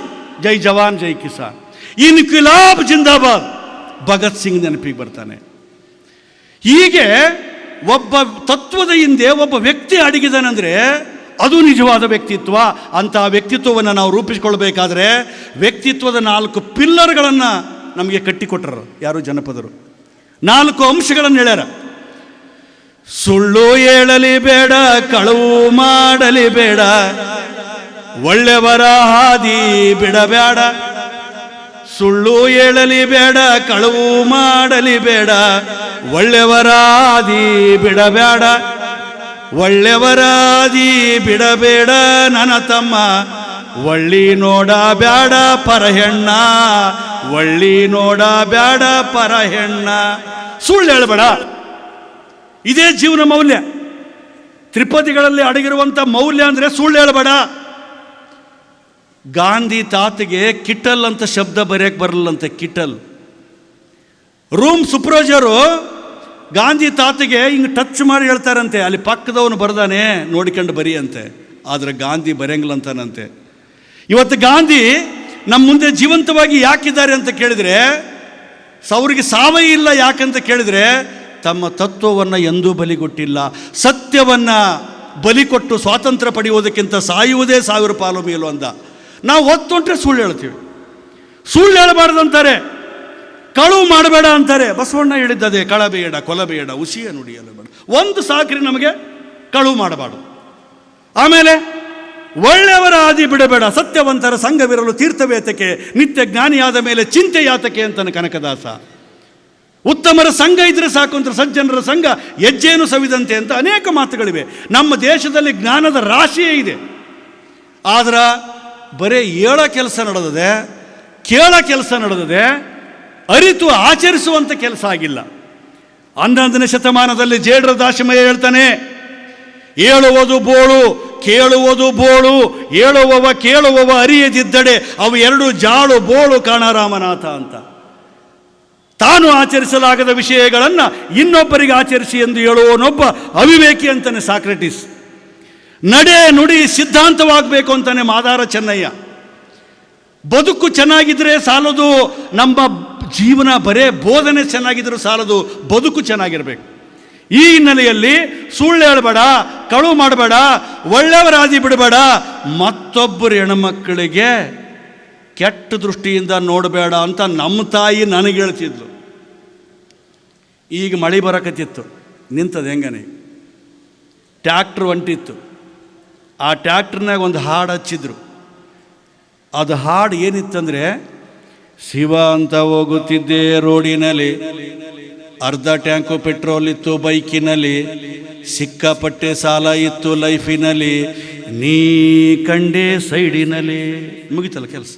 ಜೈ ಜವಾನ್ ಜೈ ಕಿಸಾನ್, ಇನ್ಕಿಲಾಬ್ ಜಿಂದಾಬಾದ್ ಭಗತ್ ಸಿಂಗ್ ನೆನಪಿಗೆ ಬರ್ತಾನೆ. ಹೀಗೆ ಒಬ್ಬ ತತ್ವದ ಹಿಂದೆ ಒಬ್ಬ ವ್ಯಕ್ತಿ ಅಡಗಿದಾನಂದರೆ ಅದು ನಿಜವಾದ ವ್ಯಕ್ತಿತ್ವ. ಅಂಥ ವ್ಯಕ್ತಿತ್ವವನ್ನು ನಾವು ರೂಪಿಸಿಕೊಳ್ಬೇಕಾದ್ರೆ ವ್ಯಕ್ತಿತ್ವದ 4 ಪಿಲ್ಲರ್ಗಳನ್ನು ನಮಗೆ ಕಟ್ಟಿಕೊಟ್ಟರು ಯಾರು? ಜನಪದರು 4 ಅಂಶಗಳನ್ನು ಹೇಳ್ಯಾರ. ಸುಳ್ಳು ಹೇಳಲಿ ಬೇಡ, ಕಳವು ಮಾಡಲಿ ಬೇಡ, ಒಳ್ಳೆಯವರ ಹಾದಿ ಬಿಡಬೇಡ. ಸುಳ್ಳು ಹೇಳಲಿ ಬೇಡ, ಕಳವು ಮಾಡಲಿ ಬೇಡ, ಒಳ್ಳೆಯವರ ಹಾದಿ ಬಿಡಬೇಡ. ಒಳ್ಳೆಯವರ ಹಾದಿ ಬಿಡಬೇಡ ನನ್ನ ತಮ್ಮ, ಒಳ್ಳಿ ನೋಡ ಬ್ಯಾಡ ಪರಹೆಣ್ಣ, ಒಳ್ಳಿ ನೋಡ ಬ್ಯಾಡ ಪರಹೆಣ್ಣ. ಸುಳ್ಳು ಹೇಳಬೇಡ, ಇದೇ ಜೀವನ ಮೌಲ್ಯ. ತ್ರಿಪದಿಗಳಲ್ಲಿ ಅಡಗಿರುವಂಥ ಮೌಲ್ಯ ಅಂದರೆ ಸುಳ್ಳು ಹೇಳಬೇಡ. ಗಾಂಧಿ ತಾತಗೆ ಕಿಟಲ್ ಅಂತ ಶಬ್ದ ಬರೆಯಕ್ಕೆ ಬರಲ್ಲಂತೆ, ಕಿಟಲ್. ರೂಮ್ ಸೂಪರ್ವೈಸರು ಗಾಂಧಿ ತಾತಗೆ ಹಿಂಗೆ ಟಚ್ ಮಾಡಿ ಹೇಳ್ತಾರಂತೆ, ಅಲ್ಲಿ ಪಕ್ಕದವನು ಬರ್ದಾನೆ ನೋಡಿಕೊಂಡು ಬರಿ ಅಂತೆ. ಆದರೆ ಗಾಂಧಿ ಬರೆಯಂಗಿಲ್ಲ ಅಂತಾನಂತೆ. ಇವತ್ತು ಗಾಂಧಿ ನಮ್ಮ ಮುಂದೆ ಜೀವಂತವಾಗಿ ಯಾಕಿದ್ದಾರೆ ಅಂತ ಕೇಳಿದರೆ, ಅವ್ರಿಗೆ ಸಾವೇ ಇಲ್ಲ ಯಾಕಂತ ಕೇಳಿದರೆ, ತಮ್ಮ ತತ್ವವನ್ನು ಎಂದೂ ಬಲಿಗೊಟ್ಟಿಲ್ಲ. ಸತ್ಯವನ್ನು ಬಲಿಕೊಟ್ಟು ಸ್ವಾತಂತ್ರ್ಯ ಪಡೆಯುವುದಕ್ಕಿಂತ ಸಾಯುವುದೇ 1000 ಪಾಲು ಮೇಲು ಅಂದ. ನಾವು ಹೊತ್ತೊಂಟ್ರೆ ಸುಳ್ಳು ಹೇಳ್ತೀವಿ. ಸುಳ್ಳು ಹೇಳಬಾರ್ದಂತಾರೆ, ಕಳುವು ಮಾಡಬೇಡ ಅಂತಾರೆ. ಬಸವಣ್ಣ ಹೇಳಿದ್ದದೆ, ಕಳಬೇಡ ಕೊಲಬೇಡ ಉಸಿಯ ನುಡಿಯಲು ಬೇಡ. ಒಂದು ಸಾಕ್ರಿ ನಮಗೆ, ಕಳುವು ಮಾಡಬಾರ್ದು. ಆಮೇಲೆ ಒಳ್ಳೆಯವರ ಹಾದಿ ಬಿಡಬೇಡ, ಸತ್ಯವಂತರ ಸಂಘವಿರಲು ತೀರ್ಥವೇತಕ್ಕೆ, ನಿತ್ಯ ಜ್ಞಾನಿಯಾದ ಮೇಲೆ ಚಿಂತೆ ಯಾತಕ್ಕೆ ಅಂತಾನೆ ಕನಕದಾಸ. ಉತ್ತಮರ ಸಂಘ ಇದ್ರೆ ಸಾಕು ಅಂತ, ಸಜ್ಜನರ ಸಂಘ ಹೆಜ್ಜೇನು ಸವಿದಂತೆ ಅಂತ ಅನೇಕ ಮಾತುಗಳಿವೆ. ನಮ್ಮ ದೇಶದಲ್ಲಿ ಜ್ಞಾನದ ರಾಶಿಯೇ ಇದೆ. ಆದ್ರೆ ಬರೀ ಹೇಳೋ ಕೆಲಸ ನಡೆದಿದೆ, ಕೇಳೋ ಕೆಲಸ ನಡೆದಿದೆ, ಅರಿತು ಆಚರಿಸುವಂಥ ಕೆಲಸ ಆಗಿಲ್ಲ. 11ನೇ ಶತಮಾನದಲ್ಲಿ ಜೇಡ್ರ ದಾಶಮಯ್ಯ ಹೇಳ್ತಾನೆ, ಹೇಳುವುದು ಬೋಳು ಕೇಳುವುದು ಬೋಳು, ಹೇಳುವವ ಕೇಳುವವ ಅರಿಯದಿದ್ದಡೆ ಅವು 2 ಜಾಳು ಬೋಳು ಕಾಣ ರಾಮನಾಥ ಅಂತ. ತಾನು ಆಚರಿಸಲಾಗದ ವಿಷಯಗಳನ್ನು ಇನ್ನೊಬ್ಬರಿಗೆ ಆಚರಿಸಿ ಎಂದು ಹೇಳುವವನೊಬ್ಬ ಅವಿವೇಕಿ ಅಂತಾನೆ ಸಾಕ್ರೆಟಿಸ್. ನಡೆ ನುಡಿ ಸಿದ್ಧಾಂತವಾಗಬೇಕು ಅಂತಾನೆ ಮಾದಾರ ಚೆನ್ನಯ್ಯ. ಬದುಕು ಚೆನ್ನಾಗಿದ್ರೆ ಸಾಲದು, ನಮ್ಮ ಜೀವನ ಬರೇ ಬೋಧನೆ ಚೆನ್ನಾಗಿದ್ರೂ ಸಾಲದು, ಬದುಕು ಚೆನ್ನಾಗಿರಬೇಕು. ಈ ಹಿನ್ನೆಲೆಯಲ್ಲಿ ಸುಳ್ಳು ಹೇಳಬೇಡ, ಕಳುವು ಮಾಡಬೇಡ, ಒಳ್ಳೆಯವರ ಹಾದಿ ಬಿಡಬೇಡ, ಮತ್ತೊಬ್ಬರು ಹೆಣ್ಮಕ್ಕಳಿಗೆ ಕೆಟ್ಟ ದೃಷ್ಟಿಯಿಂದ ನೋಡಬೇಡ ಅಂತ ನಮ್ಮ ತಾಯಿ ನನಗೆ ಹೇಳ್ತಿದ್ಲು. ಈಗ ಮಳೆ ಬರಕತ್ತಿತ್ತು, ನಿಂತದ ಹೆಂಗನೆ ಟ್ಯಾಕ್ಟ್ರ್ ಹೊಂಟಿತ್ತು. ಆ ಟ್ಯಾಕ್ಟ್ರ್ನಾಗ ಒಂದು ಹಾಡು ಹಚ್ಚಿದ್ರು. ಅದು ಹಾಡು ಏನಿತ್ತಂದರೆ, ಶಿವ ಅಂತ ಹೋಗುತ್ತಿದ್ದೆ ರೋಡಿನಲ್ಲಿ, ಅರ್ಧ ಟ್ಯಾಂಕು ಪೆಟ್ರೋಲ್ ಇತ್ತು ಬೈಕಿನಲ್ಲಿ, ಸಿಕ್ಕಾಪಟ್ಟೆ ಸಾಲ ಇತ್ತು ಲೈಫಿನಲ್ಲಿ, ನೀ ಕಂಡೆ ಸೈಡಿನಲ್ಲಿ. ಮುಗಿತಲ್ಲ ಕೆಲಸ.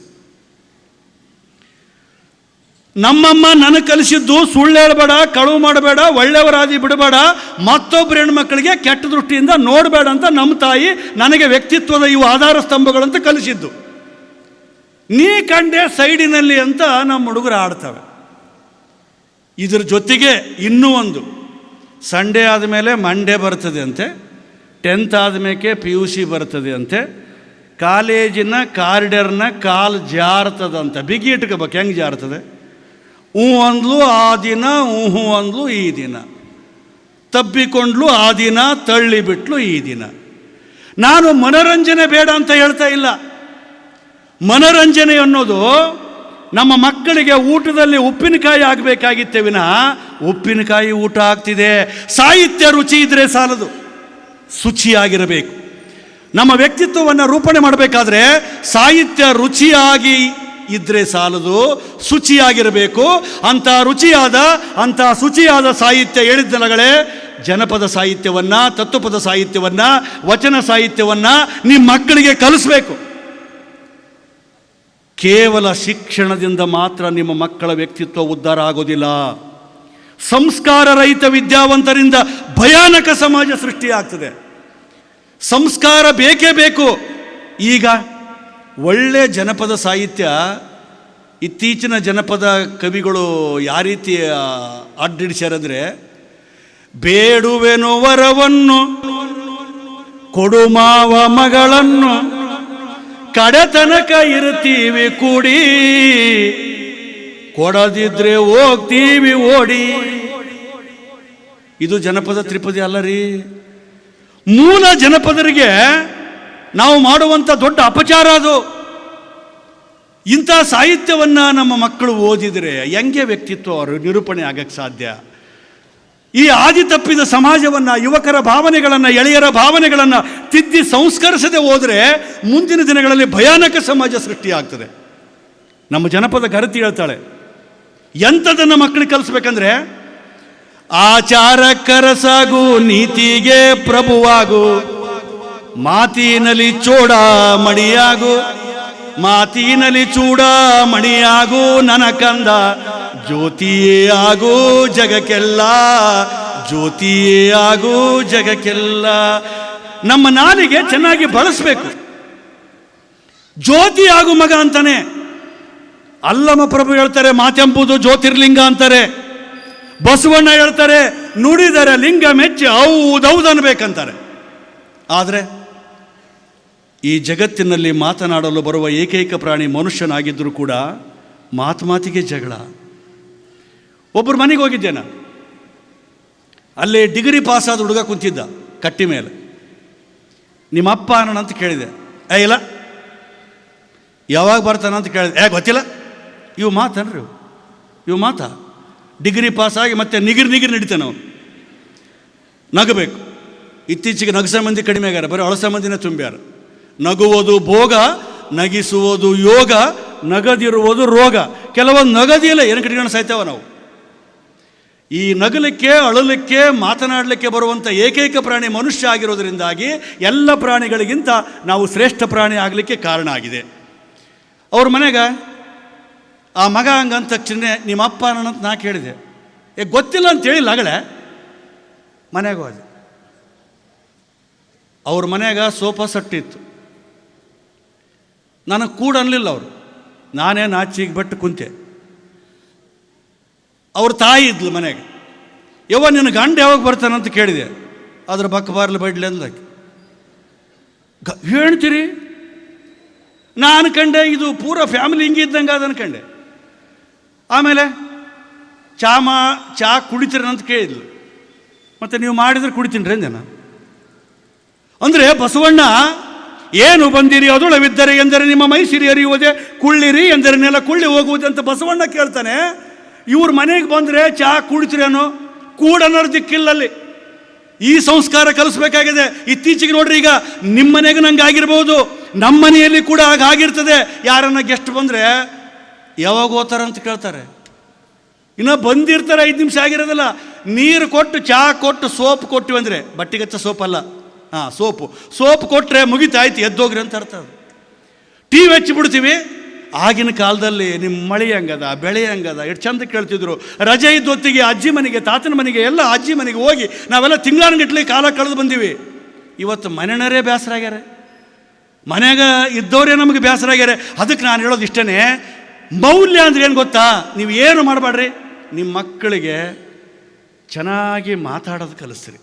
ನಮ್ಮಮ್ಮ ನನಗೆ ಕಲಿಸಿದ್ದು ಸುಳ್ಳು ಹೇಳಬೇಡ, ಕಳುವು ಮಾಡಬೇಡ, ಒಳ್ಳೆಯವರಾದಿ ಬಿಡಬೇಡ, ಮತ್ತೊಬ್ಬರು ಹೆಣ್ಮಕ್ಳಿಗೆ ಕೆಟ್ಟ ದೃಷ್ಟಿಯಿಂದ ನೋಡಬೇಡ ಅಂತ ನಮ್ಮ ತಾಯಿ ನನಗೆ ವ್ಯಕ್ತಿತ್ವದ ಇವು ಆಧಾರ ಸ್ತಂಭಗಳಂತ ಕಲಿಸಿದ್ದು. ನೀ ಕಂಡೆ ಸೈಡಿನಲ್ಲಿ ಅಂತ ನಮ್ಮ ಹುಡುಗರು ಆಡ್ತವೆ. ಇದ್ರ ಜೊತೆಗೆ ಇನ್ನೂ ಒಂದು, ಸಂಡೇ ಆದಮೇಲೆ ಮಂಡೇ ಬರ್ತದೆ ಅಂತೆ, 10th ಆದಮೇಲೆ PUC ಬರ್ತದೆ ಅಂತೆ, ಕಾಲೇಜಿನ ಕಾರಿಡರ್ನ ಕಾಲು ಜಾರ್ತದಂತ. ಬಿಗಿ ಇಟ್ಕೋಬೇಕು, ಹೆಂಗೆ ಜಾರ್ತದೆ? ಹ್ಞೂ ಅಂದ್ಲು ಆ ದಿನ, ಹ್ಞೂ ಅಂದ್ಲು ಈ ದಿನ, ತಬ್ಬಿಕೊಂಡ್ಲು ಆ ದಿನ, ತಳ್ಳಿಬಿಟ್ಲು ಈ ದಿನ. ನಾನು ಮನೋರಂಜನೆ ಬೇಡ ಅಂತ ಹೇಳ್ತಾ ಇಲ್ಲ. ಮನೋರಂಜನೆ ಅನ್ನೋದು ನಮ್ಮ ಮಕ್ಕಳಿಗೆ ಊಟದಲ್ಲಿ ಉಪ್ಪಿನಕಾಯಿ ಆಗಬೇಕಾಗಿತ್ತೆ ವಿನಃ ಉಪ್ಪಿನಕಾಯಿ ಊಟ ಆಗ್ತಿದೆ. ಸಾಹಿತ್ಯ ರುಚಿ ಇದ್ದರೆ ಸಾಲದು, ಶುಚಿಯಾಗಿರಬೇಕು. ನಮ್ಮ ವ್ಯಕ್ತಿತ್ವವನ್ನು ರೂಪಣೆ ಮಾಡಬೇಕಾದ್ರೆ ಸಾಹಿತ್ಯ ರುಚಿಯಾಗಿ ಇದ್ದರೆ ಸಾಲದು, ಶುಚಿಯಾಗಿರಬೇಕು. ಅಂಥ ರುಚಿಯಾದ, ಅಂಥ ಶುಚಿಯಾದ ಸಾಹಿತ್ಯ ಹೇಳಿದ್ದಲಗಳೇ, ಜನಪದ ಸಾಹಿತ್ಯವನ್ನು, ತತ್ವಪದ ಸಾಹಿತ್ಯವನ್ನು, ವಚನ ಸಾಹಿತ್ಯವನ್ನು ನಿಮ್ಮ ಮಕ್ಕಳಿಗೆ ಕಲಿಸ್ಬೇಕು. ಕೇವಲ ಶಿಕ್ಷಣದಿಂದ ಮಾತ್ರ ನಿಮ್ಮ ಮಕ್ಕಳ ವ್ಯಕ್ತಿತ್ವ ಉದ್ಧಾರ ಆಗೋದಿಲ್ಲ. ಸಂಸ್ಕಾರ ರಹಿತ ವಿದ್ಯಾವಂತರಿಂದ ಭಯಾನಕ ಸಮಾಜ ಸೃಷ್ಟಿಯಾಗ್ತದೆ. ಸಂಸ್ಕಾರ ಬೇಕೇ ಬೇಕು. ಈಗ ಒಳ್ಳೆ ಜನಪದ ಸಾಹಿತ್ಯ, ಇತ್ತೀಚಿನ ಜನಪದ ಕವಿಗಳು ಯಾವ ರೀತಿ ಅಡ್ಡಿಡಿಸ್ಯಾರಂದರೆ, ಬೇಡುವೆನು ವರವನ್ನು ಕೊಡು ಮಾವ ಮಗಳನ್ನು, ಕಡೆತನಕ ಇರ್ತೀವಿ ಕೂಡಿ, ಕೊಡದಿದ್ರೆ ಹೋಗ್ತೀವಿ ಓಡಿ. ಇದು ಜನಪದ ತ್ರಿಪದಿ ಅಲ್ಲ ರೀ. ಮೂಲ ಜನಪದರಿಗೆ ನಾವು ಮಾಡುವಂಥ ದೊಡ್ಡ ಅಪಚಾರ ಅದು. ಇಂಥ ಸಾಹಿತ್ಯವನ್ನು ನಮ್ಮ ಮಕ್ಕಳು ಓದಿದರೆ ಹೆಂಗೆ ವ್ಯಕ್ತಿತ್ವ ಅವರು ನಿರೂಪಣೆ ಆಗಕ್ಕೆ ಸಾಧ್ಯ? ಈ ಆದಿ ತಪ್ಪಿದ ಸಮಾಜವನ್ನು, ಯುವಕರ ಭಾವನೆಗಳನ್ನು, ಎಳೆಯರ ಭಾವನೆಗಳನ್ನು ತಿದ್ದಿ ಸಂಸ್ಕರಿಸದೆ ಹೋದರೆ ಮುಂದಿನ ದಿನಗಳಲ್ಲಿ ಭಯಾನಕ ಸಮಾಜ ಸೃಷ್ಟಿಯಾಗ್ತದೆ. ನಮ್ಮ ಜನಪದ ಗರತಿ ಹೇಳ್ತಾಳೆ, ಎಂಥದನ್ನು ಮಕ್ಕಳಿಗೆ ಕಲಿಸ್ಬೇಕಂದ್ರೆ, ಆಚಾರ ಕರಸಾಗು ನೀತಿಗೆ ಪ್ರಭುವಾಗು, ಮಾತಿನಲ್ಲಿ ಚೂಡ ಮಣಿಯಾಗು, ಮಾತಿನಲ್ಲಿ ಚೂಡ ಮಣಿಯಾಗು ನನ್ನ ಕಂದ, ಜ್ಯೋತಿಯೇ ಆಗು ಜಗಕ್ಕೆಲ್ಲ, ಜ್ಯೋತಿಯೇ ಆಗು ಜಗಕ್ಕೆಲ್ಲ. ನಮ್ಮ ನಾಲಿಗೆ ಚೆನ್ನಾಗಿ ಬಳಸಬೇಕು. ಜ್ಯೋತಿ ಆಗು ಮಗ ಅಂತಾನೆ ಅಲ್ಲಮ ಪ್ರಭು ಹೇಳ್ತಾರೆ, ಮಾತೆಂಬುದು ಜ್ಯೋತಿರ್ಲಿಂಗ ಅಂತಾರೆ. ಬಸವಣ್ಣ ಹೇಳ್ತಾರೆ, ನುಡಿದರೆ ಲಿಂಗ ಮೆಚ್ಚಿ ಹೌದೌದು ಅನ್ಬೇಕಂತಾರೆ. ಆದರೆ ಈ ಜಗತ್ತಿನಲ್ಲಿ ಮಾತನಾಡಲು ಬರುವ ಏಕೈಕ ಪ್ರಾಣಿ ಮನುಷ್ಯನಾಗಿದ್ದರೂ ಕೂಡ ಮಾತಿಗೆ ಜಗಳ. ಒಬ್ಬರು ಮನೆಗೆ ಹೋಗಿದ್ದೆ ನಾನು. ಅಲ್ಲೇ ಡಿಗ್ರಿ ಪಾಸಾದ ಹುಡುಗ ಕುಂತಿದ್ದ ಕಟ್ಟಿ ಮೇಲೆ. ನಿಮ್ಮ ಅಪ್ಪ ಅನ್ನೋಣ ಅಂತ ಕೇಳಿದೆ. ಇಲ್ಲ. ಯಾವಾಗ ಬರ್ತಾನಂತ ಕೇಳಿದೆ. ಗೊತ್ತಿಲ್ಲ. ಇವು ಮಾತನ್ರಿ, ಇವು ಮಾತಾ? ಡಿಗ್ರಿ ಪಾಸಾಗಿ ಮತ್ತೆ ನಿಗಿರಿ ನಡೀತಾನೆ ಅವನು. ನಗಬೇಕು. ಇತ್ತೀಚೆಗೆ ನಗಸ ಮಂದಿ ಕಡಿಮೆ ಆಗ್ಯಾರ, ಬರೀ ಅಳಸ ಮಂದಿನೇ ತುಂಬ್ಯಾರ. ನಗುವುದು ಭೋಗ, ನಗಿಸುವುದು ಯೋಗ, ನಗದಿರುವುದು ರೋಗ. ಕೆಲವೊಂದು ನಗದಿಲ್ಲ, ಏನು ಕಟ್ಕೊಂಡು ಸಾಯ್ತೇವ ನಾವು. ಈ ನಗಲಿಕ್ಕೆ, ಅಳಲಿಕ್ಕೆ, ಮಾತನಾಡಲಿಕ್ಕೆ ಬರುವಂಥ ಏಕೈಕ ಪ್ರಾಣಿ ಮನುಷ್ಯ ಆಗಿರೋದರಿಂದಾಗಿ ಎಲ್ಲ ಪ್ರಾಣಿಗಳಿಗಿಂತ ನಾವು ಶ್ರೇಷ್ಠ ಪ್ರಾಣಿ ಆಗಲಿಕ್ಕೆ ಕಾರಣ ಆಗಿದೆ. ಅವ್ರ ಮನೆಗೆ ಆ ಮಗ ಹಂಗಂತ ತಕ್ಷಣ ನಿಮ್ಮ ಅಪ್ಪ ಅನ್ನೋಂತ ನಾ ಕೇಳಿದೆ. ಗೊತ್ತಿಲ್ಲ ಅಂತ ಹೇಳಿಲ್ಲ ಆಗಲೇ. ಮನೆಗೆ ಹೋದೆ. ಅವ್ರ ಮನೆಯಾಗ ಸೋಫಾ ಸೆಟ್ ಇತ್ತು. ನನಗೆ ಕೂಡ ಅನ್ನಲಿಲ್ಲ ಅವರು. ನಾನೇ ನಾಚಿಗೆ ಬಟ್ಟು ಕುಂತೆ. ಅವ್ರ ತಾಯಿ ಇದ್ಲು ಮನೆಗೆ. ಯವ್ವ ನಿನ್ನ ಗಂಡ ಯಾವಾಗ ಬರ್ತಾನಂತ ಕೇಳಿದೆ. ಅದ್ರ ಬಕ್ಕ ಬಾರ್ಲಿ ಬಡ್ಲಿ ಅಂದಾಕಿ. ಹೇಳ್ತೀರಿ? ನಾನು ಅನ್ಕಂಡೆ ಇದು ಪೂರ ಫ್ಯಾಮಿಲಿ ಹಿಂಗಿದ್ದಂಗೆ ಅದು ಅನ್ಕಂಡೆ. ಆಮೇಲೆ ಚಾ ಕುಡಿತೀರನಂತ ಕೇಳಿದ್ಲು. ಮತ್ತು ನೀವು ಮಾಡಿದ್ರೆ ಕುಡಿತೀನಿ ರೀ ಅಂದೆ ನಾನು. ಅಂದರೆ ಬಸವಣ್ಣ ಏನು ಬಂದಿರಿ ಅದೊಳವಿದ್ದರೆ ಎಂದರೆ ನಿಮ್ಮ ಮೈ ಸಿರಿ ಅರಿಯುವುದೇ, ಕುಳ್ಳಿರಿ ಎಂದರೆ ನೆಲ ಕುಳ್ಳಿ ಹೋಗುವುದೇ ಅಂತ ಬಸವಣ್ಣ ಕೇಳ್ತಾನೆ. ಇವ್ರ ಮನೆಗೆ ಬಂದರೆ ಚಾ ಕುಡಿತೀರೇನೋ, ಕೂಡನ್ನೋರು ದಿಕ್ಕಿಲ್ಲಲ್ಲಿ. ಈ ಸಂಸ್ಕಾರ ಕಲಿಸ್ಬೇಕಾಗಿದೆ. ಇತ್ತೀಚೆಗೆ ನೋಡ್ರಿ, ಈಗ ನಿಮ್ಮ ಮನೆಗೆ ನಂಗೆ ಆಗಿರ್ಬೋದು, ನಮ್ಮ ಮನೆಯಲ್ಲಿ ಕೂಡ ಆಗಿರ್ತದೆ. ಯಾರನ್ನ ಗೆಸ್ಟ್ ಬಂದರೆ ಯಾವಾಗ ಹೋಗ್ತಾರಂತ ಕೇಳ್ತಾರೆ. ಇನ್ನೂ ಬಂದಿರ್ತಾರೆ, 5 ನಿಮಿಷ ಆಗಿರೋದಿಲ್ಲ. ನೀರು ಕೊಟ್ಟು ಚಹಾ ಕೊಟ್ಟು ಸೋಪ್ ಕೊಟ್ಟು ಅಂದರೆ ಬಟ್ಟೆಗಚ್ಚ ಸೋಪಲ್ಲ, ಸೋಪ್ ಕೊಟ್ಟರೆ ಮುಗಿತಾಯ್ತು, ಎದ್ದೋಗ್ರಿ ಅಂತ ಅರ್ಥ. ಅದು ಟಿ ವಿ ಹಚ್ಚಿಬಿಡ್ತೀವಿ. ಆಗಿನ ಕಾಲದಲ್ಲಿ ನಿಮ್ಮ ಮಳೆ ಹೆಂಗದ, ಬೆಳೆ ಹೆಂಗದ, ಎಷ್ಟು ಚಂದ ಕೇಳ್ತಿದ್ರು. ರಜೆ ಇದ್ದೊತ್ತಿಗೆ ಅಜ್ಜಿ ಮನೆಗೆ, ತಾತನ ಮನೆಗೆ, ಎಲ್ಲ ಅಜ್ಜಿ ಮನೆಗೆ ಹೋಗಿ ನಾವೆಲ್ಲ ತಿಂಗಳಾನುಗಟ್ಟಲೆ ಕಾಲ ಕಳೆದು ಬಂದೀವಿ. ಇವತ್ತು ಮನೆಯವರೇ ಬೇಸರ ಆಗ್ಯಾರ, ಮನೆಯಾಗ ಇದ್ದವರೇ ನಮಗೆ ಬೇಸರ ಆಗ್ಯಾರ. ಅದಕ್ಕೆ ನಾನು ಹೇಳೋದು ಇಷ್ಟೇ, ಮೌಲ್ಯ ಅಂದ್ರೆ ಏನು ಗೊತ್ತಾ? ನೀವು ಏನು ಮಾಡಬೇಡ್ರಿ, ನಿಮ್ಮ ಮಕ್ಕಳಿಗೆ ಚೆನ್ನಾಗಿ ಮಾತಾಡೋದು ಕಲಿಸ್ರಿ.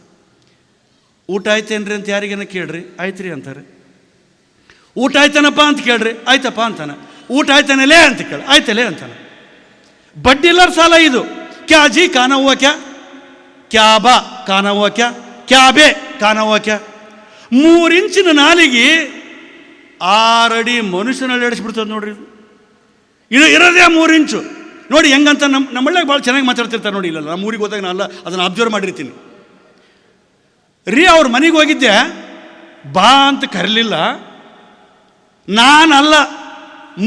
ಊಟ ಆಯ್ತೇನ್ರಿ ಅಂತ ಯಾರಿಗೇನ ಕೇಳ್ರಿ, ಆಯ್ತು ರೀ ಅಂತಾರೆ. ಊಟ ಆಯ್ತಾನಪ್ಪ ಅಂತ ಕೇಳ್ರಿ, ಆಯ್ತಪ್ಪ ಅಂತಾನೆ. ಊಟ ಆಯ್ತಾನಲೇ ಅಂತ ಕೇಳಿ, ಆಯ್ತಲೇ ಅಂತಾನೆ. ಬಡ್ಡಿಲ್ಲರ ಸಾಲ ಇದು. ಕ್ಯಾ ಜಿ ಕಾನ ಹುआ ಕ್ಯಾ, ಕ್ಯಾ ಬಾ ಕಾನ ಹುआ ಕ್ಯಾ, ಕ್ಯಾ ಬೇ ಕಾನ ಹುआ ಕ್ಯಾ. 3 ಇಂಚಿನ ನಾಲಿಗೆ 6 ಅಡಿ ಮನುಷ್ಯನಲ್ಲಿ ಎಡಿಸ್ಬಿಡ್ತದೆ ನೋಡ್ರಿ. ಇದು ಇರೋದೇ 3 ಇಂಚು. ನೋಡಿ ಹೆಂಗಂತ ನಮ್ಮಳ್ಳಿಗೆ ಭಾಳ ಚೆನ್ನಾಗಿ ಮಾತಾಡ್ತಿರ್ತಾರೆ ನೋಡಿ. ಇಲ್ಲ ನಮ್ಮ ಊರಿಗೆ ಹೋದಾಗ ನಾನು ಅದನ್ನು ಅಬ್ಸರ್ವ್ ಮಾಡಿರ್ತೀನಿ ರೀ. ಅವ್ರ ಮನೆಗೆ ಹೋಗಿದ್ದೆ, ಬಾ ಅಂತ ಕರೀಲಿಲ್ಲ. ನಾನಲ್ಲ,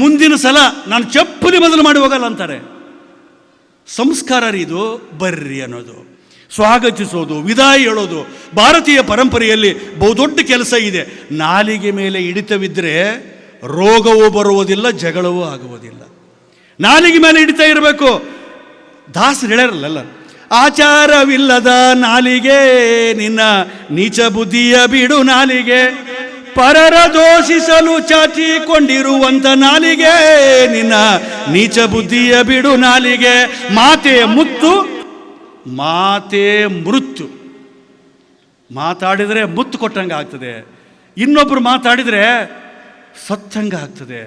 ಮುಂದಿನ ಸಲ ನಾನು ಚಪ್ಪಲಿ ಬದಲು ಮಾಡಿ ಹೋಗಲ್ಲ ಅಂತಾರೆ. ಸಂಸ್ಕಾರ ರೀ ಇದು. ಬರ್ರಿ ಅನ್ನೋದು, ಸ್ವಾಗತಿಸೋದು, ವಿದಾಯ ಹೇಳೋದು ಭಾರತೀಯ ಪರಂಪರೆಯಲ್ಲಿ ಬಹುದೊಡ್ಡ ಕೆಲಸ ಇದೆ. ನಾಲಿಗೆ ಮೇಲೆ ಹಿಡಿತವಿದ್ದರೆ ರೋಗವೂ ಬರುವುದಿಲ್ಲ, ಜಗಳವೂ ಆಗುವುದಿಲ್ಲ. ನಾಲಿಗೆ ಮೇಲೆ ಹಿಡಿತಾ ಇರಬೇಕು. ದಾಸರು ಹೇಳ್ಯಾರಲ್ಲ, ಆಚಾರವಿಲ್ಲದ ನಾಲಿಗೆ ನಿನ್ನ ನೀಚ ಬುದ್ಧಿಯ ಬಿಡು ನಾಲಿಗೆ, ಪರರ ದೋಷಿಸಲು ಚಾಚಿಕೊಂಡಿರುವಂತ ನಾಲಿಗೆ ನಿನ್ನ ನೀಚ ಬುದ್ಧಿಯ ಬಿಡು ನಾಲಿಗೆ. ಮಾತೆ ಮುತ್ತು, ಮಾತೆ ಮೃತ್ಯು. ಮಾತಾಡಿದರೆ ಮುತ್ತು ಕೊಟ್ಟಂಗೆ ಆಗ್ತದೆ, ಇನ್ನೊಬ್ಬರು ಮಾತಾಡಿದರೆ ಸತ್ತಂಗೆ ಆಗ್ತದೆ.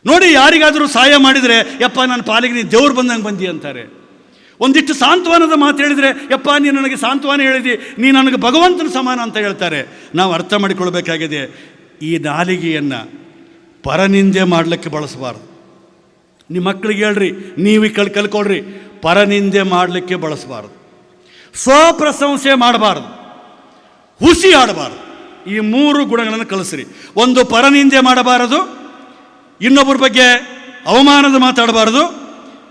ನೋಡಿ, ಯಾರಿಗಾದರೂ ಸಹಾಯ ಮಾಡಿದರೆ ಯಪ್ಪ ನನ್ನ ಪಾಲಿಗೆ ನೀನು ದೇವ್ರು ಬಂದಂಗೆ ಬಂದಿ ಅಂತಾರೆ. ಒಂದಿಷ್ಟು ಸಾಂತ್ವನದ ಮಾತು ಹೇಳಿದರೆ ಯಪ್ಪ ನೀನು ನನಗೆ ಸಾಂತ್ವನ ಹೇಳಿದಿ, ನೀ ನನಗೆ ಭಗವಂತನ ಸಮಾನ ಅಂತ ಹೇಳ್ತಾರೆ. ನಾವು ಅರ್ಥ ಮಾಡಿಕೊಳ್ಬೇಕಾಗಿದೆ, ಈ ನಾಲಿಗೆಯನ್ನು ಪರನಿಂದೆ ಮಾಡಲಿಕ್ಕೆ ಬಳಸಬಾರ್ದು. ನಿಮ್ಮ ಮಕ್ಕಳಿಗೆ ಹೇಳ್ರಿ, ನೀವು ಕಲ್ಕೊಳ್ರಿ, ಪರನಿಂದೆ ಮಾಡಲಿಕ್ಕೆ ಬಳಸಬಾರ್ದು. ಸ್ವಪ್ರಶಂಸೆ ಮಾಡಬಾರ್ದು, ಹುಸಿ ಆಡಬಾರ್ದು. ಈ 3 ಗುಣಗಳನ್ನು ಕಲಿಸ್ರಿ. ಒಂದು, ಪರನಿಂದೆ ಮಾಡಬಾರದು, ಇನ್ನೊಬ್ಬರ ಬಗ್ಗೆ ಅವಮಾನದ ಮಾತಾಡಬಾರದು,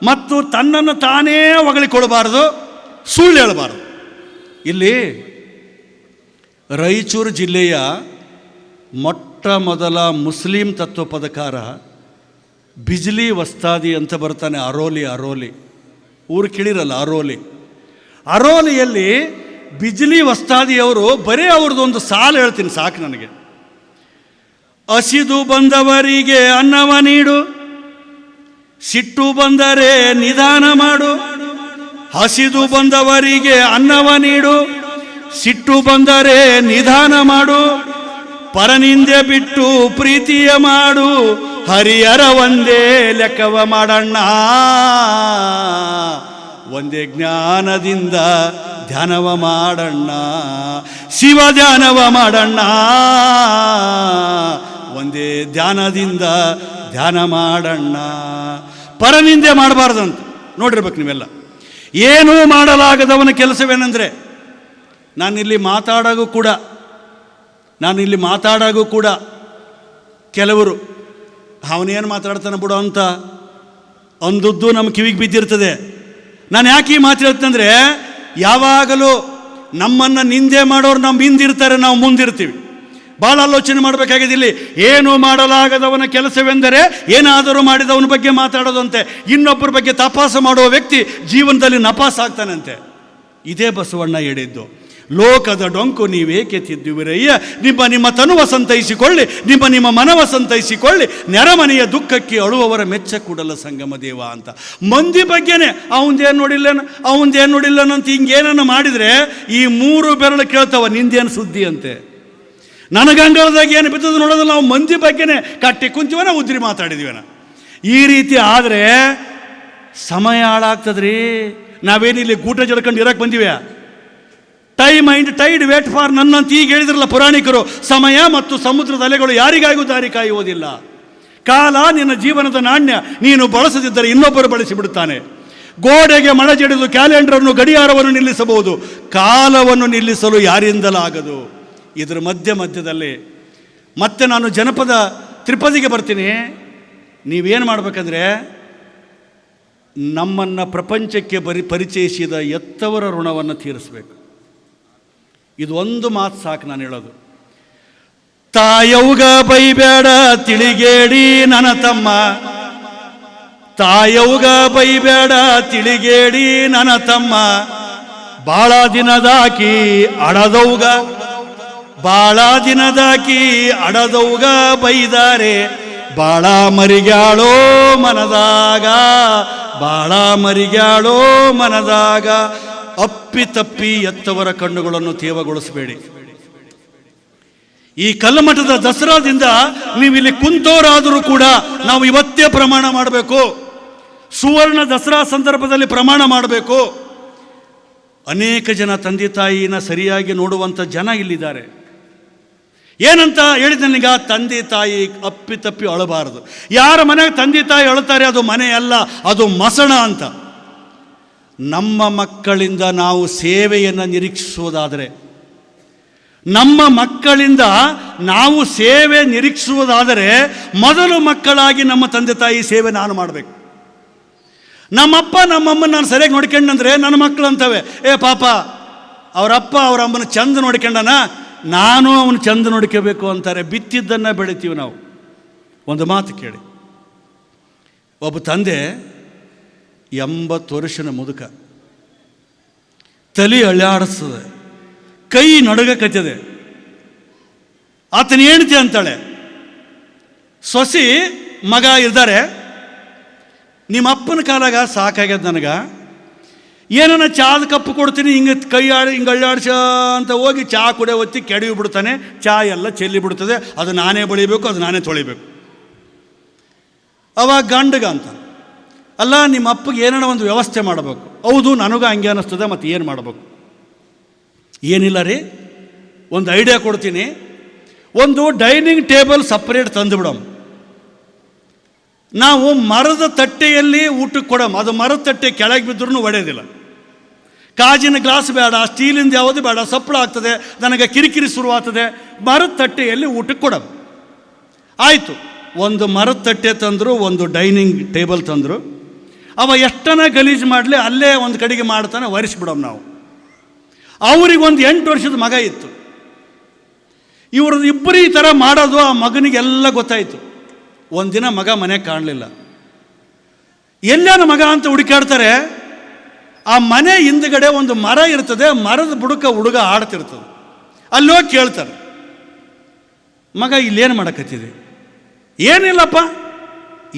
ಮತ್ತು ತನ್ನನ್ನು ತಾನೇ ಹೊಗಳಿಕೊಡಬಾರದು, ಸುಳ್ಳು ಹೇಳಬಾರದು. ಇಲ್ಲಿ ರಾಯಚೂರು ಜಿಲ್ಲೆಯ ಮೊಟ್ಟ ಮೊದಲ ಮುಸ್ಲಿಂ ತತ್ವಪದಕಾರ ಬಿಜ್ಲಿ ವಸ್ತಾದಿ ಅಂತ ಬರ್ತಾನೆ. ಅರೋಲಿ ಊರು ಕೇಳಿರಲ್ಲ, ಅರೋಲಿಯಲ್ಲಿ ಬಿಜ್ಲಿ ವಸ್ತಾದಿಯವರು ಬರೀ ಅವ್ರದ್ದೊಂದು ಸಾಲು ಹೇಳ್ತೀನಿ ಸಾಕು ನನಗೆ. ಹಸಿದು ಬಂದವರಿಗೆ ಅನ್ನವ ನೀಡು, ಸಿಟ್ಟು ಬಂದರೆ ನಿಧಾನ ಮಾಡು. ಹಸಿದು ಬಂದವರಿಗೆ ಅನ್ನವ ನೀಡು, ಸಿಟ್ಟು ಬಂದರೆ ನಿಧಾನ ಮಾಡು. ಪರನಿಂದೆ ಬಿಟ್ಟು ಪ್ರೀತಿಯ ಮಾಡು, ಹರಿಯರ ಒಂದೇ ಲೆಕ್ಕವ ಮಾಡಣ್ಣ. ಒಂದೇ ಜ್ಞಾನದಿಂದ ಧ್ಯಾನವ ಮಾಡಣ್ಣ, ಶಿವ ಧ್ಯಾನವ ಮಾಡಣ್ಣ. ಒಂದೇ ಧ್ಯಾನದಿಂದ ಧ್ಯಾನ ಮಾಡಣ್ಣ. ಪರನಿಂದೆ ಮಾಡಬಾರ್ದಂತ ನೋಡಿರ್ಬೇಕು ನೀವೆಲ್ಲ. ಏನೂ ಮಾಡಲಾಗದವನ ಕೆಲಸವೇನೆಂದರೆ, ನಾನಿಲ್ಲಿ ಮಾತಾಡೋಗೂ ಕೂಡ ಕೆಲವರು ಅವನೇನು ಮಾತಾಡ್ತಾನೆ ಬಿಡೋ ಅಂತ ಅಂದದ್ದು ನಮ್ಮ ಕಿವಿಗೆ ಬಿದ್ದಿರ್ತದೆ. ನಾನು ಯಾಕೆ ಈ ಮಾತು ಹೇಳ್ತಂದರೆ, ಯಾವಾಗಲೂ ನಮ್ಮನ್ನು ನಿಂದೆ ಮಾಡೋರು ನಮ್ಮ ಹಿಂದಿರ್ತಾರೆ, ನಾವು ಮುಂದಿರ್ತೀವಿ. ಭಾಳ ಆಲೋಚನೆ ಮಾಡಬೇಕಾಗಿದೆ. ಇಲ್ಲಿ ಏನು ಮಾಡಲಾಗದವನ ಕೆಲಸವೆಂದರೆ ಏನಾದರೂ ಮಾಡಿದವನ ಬಗ್ಗೆ ಮಾತಾಡೋದಂತೆ. ಇನ್ನೊಬ್ಬರ ಬಗ್ಗೆ ತಪಾಸು ಮಾಡುವ ವ್ಯಕ್ತಿ ಜೀವನದಲ್ಲಿ ನಪಾಸಾಗ್ತಾನಂತೆ. ಇದೇ ಬಸವಣ್ಣ ಹೇಳಿದ್ದು. ಲೋಕದ ಡೊಂಕು ನೀವೇಕೆ ತಿದ್ದುವಿರಯ್ಯ, ನಿಮ್ಮ ತನುವ ಸಂತೈಸಿಕೊಳ್ಳಿ, ನಿಮ್ಮ ಮನವ ಸಂತೈಸಿಕೊಳ್ಳಿ, ನೆರಮನೆಯ ದುಃಖಕ್ಕೆ ಅಳುವವರ ಮೆಚ್ಚ ಕೂಡಲ ಸಂಗಮ ದೇವ ಅಂತ. ಮಂದಿ ಬಗ್ಗೆನೇ ಅವಂದೇನು ನೋಡಿಲ್ಲನಂತ ಹಿಂಗೇನನ್ನು ಮಾಡಿದರೆ ಈ 3 ಬೆರಳು ಕೇಳ್ತಾವ, ನಿಂದೇನು ಸುದ್ದಿ ಅಂತೆ. ನನಗಂಗಳದಾಗ ಏನು ಬಿದ್ದದು ನೋಡೋದು, ನಾವು ಮಂದಿ ಬಗ್ಗೆನೇ ಕಟ್ಟಿ ಕುಂತೀವನ, ಉದ್ರಿ ಮಾತಾಡಿದೀವನ. ಈ ರೀತಿ ಆದರೆ ಸಮಯ ಹಾಳಾಗ್ತದ್ರಿ. ನಾವೇನಿಲ್ಲಿ ಗೂಟ ಜಡ್ಕೊಂಡು ಇರಕ್ಕೆ ಬಂದಿವೆ. Time and tide wait for ನನ್ನಂತ ಈಗ ಹೇಳಿದ್ರಲ್ಲ ಪುರಾಣಿಕರು. ಸಮಯ ಮತ್ತು ಸಮುದ್ರದ ಅಲೆಗಳು ಯಾರಿಗಾಗೂ ದಾರಿ ಕಾಯುವುದಿಲ್ಲ. ಕಾಲ ನಿನ್ನ ಜೀವನದ ನಾಣ್ಯ, ನೀನು ಬಳಸದಿದ್ದರೆ ಇನ್ನೊಬ್ಬರು ಬಳಸಿಬಿಡುತ್ತಾನೆ. ಗೋಡೆಗೆ ಮಳಜಡಿದು ಕ್ಯಾಲೆಂಡರನ್ನು, ಗಡಿಯಾರವನ್ನು ನಿಲ್ಲಿಸಬಹುದು, ಕಾಲವನ್ನು ನಿಲ್ಲಿಸಲು ಯಾರಿಂದಲಾಗದು. ಇದರ ಮಧ್ಯದಲ್ಲಿ ಮತ್ತೆ ನಾನು ಜನಪದ ತ್ರಿಪದಿಗೆ ಬರ್ತೀನಿ. ನೀವೇನು ಮಾಡಬೇಕಂದ್ರೆ, ನಮ್ಮನ್ನು ಪ್ರಪಂಚಕ್ಕೆ ಪರಿಚಯಿಸಿದ ಎತ್ತವರ ಋಣವನ್ನು ತೀರಿಸಬೇಕು. ಇದು ಒಂದು ಮಾತು ಸಾಕು ನಾನು ಹೇಳೋದು. ತಾಯವ್ಗ ಬೈಬೇಡ ತಿಳಿಗೇಡಿ ನನ್ನ ತಮ್ಮ, ತಾಯವ್ಗ ಬೈಬೇಡ ತಿಳಿಗೇಡಿ ನನ್ನ ತಮ್ಮ, ಬಾಳ ದಿನದಾಕಿ ಅಡದವ್ಗ, ಬಾಳ ದಿನದಾಕಿ ಅಡದವ್ಗ ಬೈದಾರೆ, ಬಾಳ ಮರಿಗ್ಯಾಳೋ ಮನದಾಗ, ಬಾಳ ಮರಿಗ್ಯಾಳೋ ಮನದಾಗ. ಅಪ್ಪಿ ತಪ್ಪಿ ಎತ್ತವರ ಕಣ್ಣುಗಳನ್ನು ತೇವಗೊಳಿಸಬೇಡಿ. ಈ ಕಲ್ಲಮಠದ ದಸರಾದಿಂದ ನೀವು ಇಲ್ಲಿ ಕುಂತೋರಾದರೂ ಕೂಡ ನಾವು ಇವತ್ತೇ ಪ್ರಮಾಣ ಮಾಡಬೇಕು. ಸುವರ್ಣ ದಸರಾ ಸಂದರ್ಭದಲ್ಲಿ ಪ್ರಮಾಣ ಮಾಡಬೇಕು. ಅನೇಕ ಜನ ತಂದೆ ತಾಯಿನ ಸರಿಯಾಗಿ ನೋಡುವಂಥ ಜನ ಇಲ್ಲಿದ್ದಾರೆ. ಏನಂತ ಹೇಳಿದನೀಗ, ತಂದೆ ತಾಯಿ ಅಪ್ಪಿ ತಪ್ಪಿ ಅಳಬಾರದು. ಯಾರ ಮನೆಗೆ ತಂದೆ ತಾಯಿ ಅಳುತ್ತಾರೆ ಅದು ಮನೆ ಅಲ್ಲ, ಅದು ಮಸಣ ಅಂತ. ನಮ್ಮ ಮಕ್ಕಳಿಂದ ನಾವು ಸೇವೆಯನ್ನು ನಿರೀಕ್ಷಿಸುವುದಾದರೆ, ನಮ್ಮ ಮಕ್ಕಳಿಂದ ನಾವು ಸೇವೆ ನಿರೀಕ್ಷಿಸುವುದಾದರೆ ಮೊದಲು ಮಕ್ಕಳಾಗಿ ನಮ್ಮ ತಂದೆ ತಾಯಿ ಸೇವೆ ನಾನು ಮಾಡಬೇಕು. ನಮ್ಮಪ್ಪ ನಮ್ಮಮ್ಮನ ನಾನು ಸರಿಯಾಗಿ ನೋಡ್ಕೊಂಡಂದ್ರೆ ನನ್ನ ಮಕ್ಕಳು ಅಂತವೆ, ಏ ಪಾಪ ಅವರಪ್ಪ ಅವರ ಅಮ್ಮನ ಚಂದ ನೋಡ್ಕೊಂಡನ, ನಾನು ಅವನು ಚಂದ ನೋಡ್ಕೋಬೇಕು ಅಂತಾರೆ. ಬಿತ್ತಿದ್ದನ್ನು ಬೆಳಿತೀವಿ ನಾವು. ಒಂದು ಮಾತು ಕೇಳಿ, ಒಬ್ಬ ತಂದೆ 80 ವರ್ಷದ ಮುದುಕ, ತಲೆ ಅಳ್ಳಾಡಿಸ್ತದೆ, ಕೈ ನಡುಗಕತ್ತದೆ. ಆತನ ಹೆಂಡತಿ ಅಂತಾಳೆ, ಸೊಸಿ ಮಗ ಇದ್ದಾರೆ, ನಿಮ್ಮ ಅಪ್ಪನ ಕಾಲಾಗ ಸಾಕಾಗ್ಯದ ನನಗೆ, ಏನನ್ನ ಚಾದ ಕಪ್ಪು ಕೊಡ್ತೀನಿ, ಹಿಂಗೆ ಕೈ ಹಿಂಗೆ ಅಳ್ಳಾಡ್ಸ ಅಂತ ಹೋಗಿ ಚಹಾ ಕುಡಿಯೋ ಹೊತ್ತಿ ಕೆಡವಿ ಬಿಡ್ತಾನೆ, ಚಹಾ ಎಲ್ಲ ಚೆಲ್ಲಿ ಬಿಡ್ತದೆ, ಅದು ನಾನೇ ಬಳಿಬೇಕು, ಅದು ನಾನೇ ತೊಳಿಬೇಕು. ಅವಾಗ ಗಂಡಗ ಅಂತ, ಅಲ್ಲ ನಿಮ್ಮ ಅಪ್ಪಗೆ ಏನಾರ ಒಂದು ವ್ಯವಸ್ಥೆ ಮಾಡಬೇಕು. ಹೌದು, ನನಗೂ ಹಂಗೆ ಅನ್ನಿಸ್ತದೆ, ಮತ್ತು ಏನು ಮಾಡಬೇಕು? ಏನಿಲ್ಲ ರೀ, ಒಂದು ಐಡಿಯಾ ಕೊಡ್ತೀನಿ. ಒಂದು ಡೈನಿಂಗ್ ಟೇಬಲ್ ಸಪ್ರೇಟ್ ತಂದು ಬಿಡೋಣ. ನಾವು ಮರದ ತಟ್ಟೆಯಲ್ಲಿ ಊಟಕ್ಕೆ ಕೊಡೋಣ. ಅದು ಮರದ ತಟ್ಟೆ ಕೆಳಗೆ ಬಿದ್ದರೂ ಒಡೆಯೋದಿಲ್ಲ. ಕಾಜಿನ ಗ್ಲಾಸ್ ಬೇಡ, ಸ್ಟೀಲಿಂದ ಯಾವುದು ಬೇಡ, ಸಪ್ಪಳ ಆಗ್ತದೆ, ನನಗೆ ಕಿರಿಕಿರಿ ಶುರುವಾಗ್ತದೆ. ಮರದ ತಟ್ಟೆಯಲ್ಲಿ ಊಟಕ್ಕೆ ಕೊಡೋಣ. ಆಯಿತು, ಒಂದು ಮರದ ತಟ್ಟೆ ತಂದರು, ಒಂದು ಡೈನಿಂಗ್ ಟೇಬಲ್ ತಂದರು. ಅವ ಎಷ್ಟನ ಗಲೀಜು ಮಾಡಲಿ ಅಲ್ಲೇ ಒಂದು ಕಡೆಗೆ ಮಾಡ್ತಾನೆ, ಒರೆಸ್ಬಿಡೋಣ ನಾವು. ಅವ್ರಿಗೊಂದು 8 ವರ್ಷದ ಮಗ ಇತ್ತು. ಇವ್ರದ್ದು ಇಬ್ಬರು ಈ ಥರ ಮಾಡೋದು ಆ ಮಗನಿಗೆಲ್ಲ ಗೊತ್ತಾಯಿತು. ಒಂದಿನ ಮಗ ಮನೆಗೆ ಕಾಣಲಿಲ್ಲ. ಎಲ್ಲೇನ ಮಗ ಅಂತ ಹುಡುಕಾಡ್ತಾರೆ. ಆ ಮನೆ ಹಿಂದುಗಡೆ ಒಂದು ಮರ ಇರ್ತದೆ, ಮರದ ಬುಡಕ ಹುಡುಗ ಆಡ್ತಿರ್ತದೆ. ಅಲ್ಲೋಗಿ ಕೇಳ್ತಾರೆ, ಮಗ ಇಲ್ಲೇನು ಮಾಡಕತ್ತಿದೆ? ಏನಿಲ್ಲಪ್ಪ,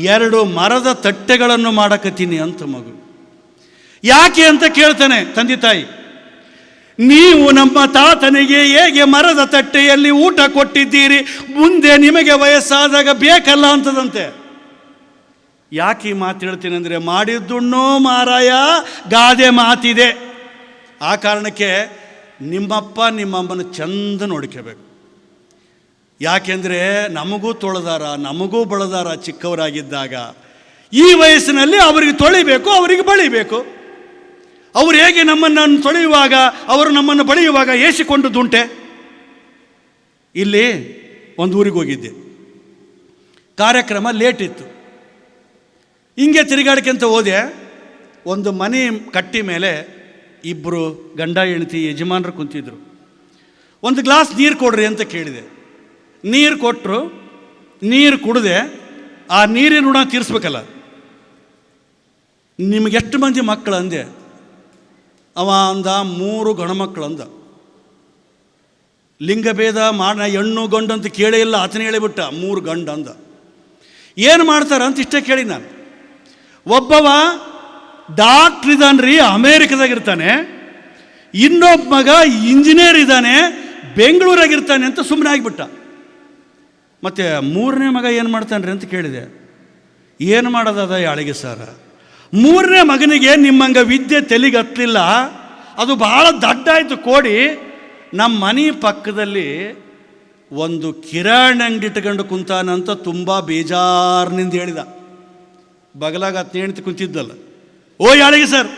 2 ಮರದ ತಟ್ಟೆಗಳನ್ನು ಮಾಡಕತ್ತೀನಿ ಅಂತ ಮಗು. ಯಾಕೆ ಅಂತ ಕೇಳ್ತಾನೆ ತಂದೆ ತಾಯಿ. ನೀವು ನಮ್ಮ ತಾತನಿಗೆ ಹೇಗೆ ಮರದ ತಟ್ಟೆಯಲ್ಲಿ ಊಟ ಕೊಟ್ಟಿದ್ದೀರಿ, ಮುಂದೆ ನಿಮಗೆ ವಯಸ್ಸಾದಾಗ ಬೇಕಲ್ಲ ಅಂತದಂತೆ. ಯಾಕೆ ಈ ಮಾತು ಹೇಳ್ತೀನಿ ಅಂದರೆ, ಮಾಡಿದ್ದುಣ್ಣೋ ಮಾರಾಯ ಗಾದೆ ಮಾತಿದೆ. ಆ ಕಾರಣಕ್ಕೆ ನಿಮ್ಮಪ್ಪ ನಿಮ್ಮಮ್ಮನ ಚಂದ ನೋಡ್ಕೋಬೇಕು. ಯಾಕೆಂದರೆ ನಮಗೂ ತೊಳೆದಾರ, ನಮಗೂ ಬಳದಾರ ಚಿಕ್ಕವರಾಗಿದ್ದಾಗ. ಈ ವಯಸ್ಸಿನಲ್ಲಿ ಅವರಿಗೆ ತೊಳಿಬೇಕು, ಅವರಿಗೆ ಬಳಿಬೇಕು. ಅವರು ಹೇಗೆ ನಮ್ಮನ್ನು ತೊಳೆಯುವಾಗ, ಅವರು ನಮ್ಮನ್ನು ಬಳಿಯುವಾಗ ಏಸಿಕೊಂಡದ್ದುಂಟೆ. ಇಲ್ಲಿ ಒಂದು ಊರಿಗೆ ಹೋಗಿದ್ದೆ, ಕಾರ್ಯಕ್ರಮ ಲೇಟ್ ಇತ್ತು. ಹಿಂಗೆ ತಿರುಗಾಡ್ಕೊಂತ ಹೋದೆ. ಒಂದು ಮನೆ ಕಟ್ಟಿ ಮೇಲೆ ಇಬ್ಬರು ಗಂಡ ಹೆಂಡತಿ ಯಜಮಾನರು ಕುಂತಿದ್ರು. ಒಂದು ಗ್ಲಾಸ್ ನೀರು ಕೊಡ್ರಿ ಅಂತ ಕೇಳಿದೆ. ನೀರು ಕೊಟ್ಟರು, ನೀರು ಕುಡಿದೆ. ಆ ನೀರಿನ ಋಣ ತೀರಿಸ್ಬೇಕಲ್ಲ. ನಿಮಗೆಷ್ಟು ಮಂದಿ ಮಕ್ಕಳು ಅಂದೆ? ಅವ ಅಂದ 3 ಗಣಮಕ್ಕಳು ಅಂದ. ಲಿಂಗಭೇದ ಮಾಡ ಹೆಣ್ಣು ಗಂಡು ಅಂತ ಕೇಳೇ ಇಲ್ಲ, ಆತನೇ ಹೇಳಿಬಿಟ್ಟ 3 ಗಂಡು ಅಂದ. ಏನು ಮಾಡ್ತಾರಂತ ಇಷ್ಟೇ ಕೇಳಿ ನಾನು. ಒಬ್ಬವ ಡಾಕ್ಟ್ರ್ ಇದ್ದಾನ್ರಿ, ಅಮೇರಿಕದಾಗಿರ್ತಾನೆ. ಇನ್ನೊಬ್ಬ ಮಗ ಇಂಜಿನಿಯರ್ ಇದ್ದಾನೆ, ಬೆಂಗಳೂರಾಗಿರ್ತಾನೆ ಅಂತ ಸುಮ್ಮನೆ ಆಗಿಬಿಟ್ಟ. ಮತ್ತು 3ನೇ ಮಗ ಏನು ಮಾಡ್ತಾನೆ ಅಂತ ಕೇಳಿದೆ. ಏನು ಮಾಡೋದದ ಯಾಳಿಗೆ ಸಾರ, 3ನೇ ಮಗನಿಗೆ ನಿಮ್ಮಂಗೆ ವಿದ್ಯೆ ತೆಲಿಗೆ ಹತ್ತಲಿಲ್ಲ, ಅದು ಭಾಳ ದಡ್ಡಾಯಿತು ಕೋಡಿ. ನಮ್ಮ ಮನೆ ಪಕ್ಕದಲ್ಲಿ ಒಂದು ಕಿರಾಣಿ ಅಂಗಡಿ ಇಟ್ಕೊಂಡು ಕುಂತಾನಂತ ತುಂಬ ಬೇಜಾರಿನಿಂದ ಹೇಳಿದ. ಬಗಲಾಗ ಹತ್ತು ಹೆಣ್ತಿ ಕುಂತಿದ್ದಲ್ಲ. ಓ ಯಾಳಿಗೆ ಸರ್,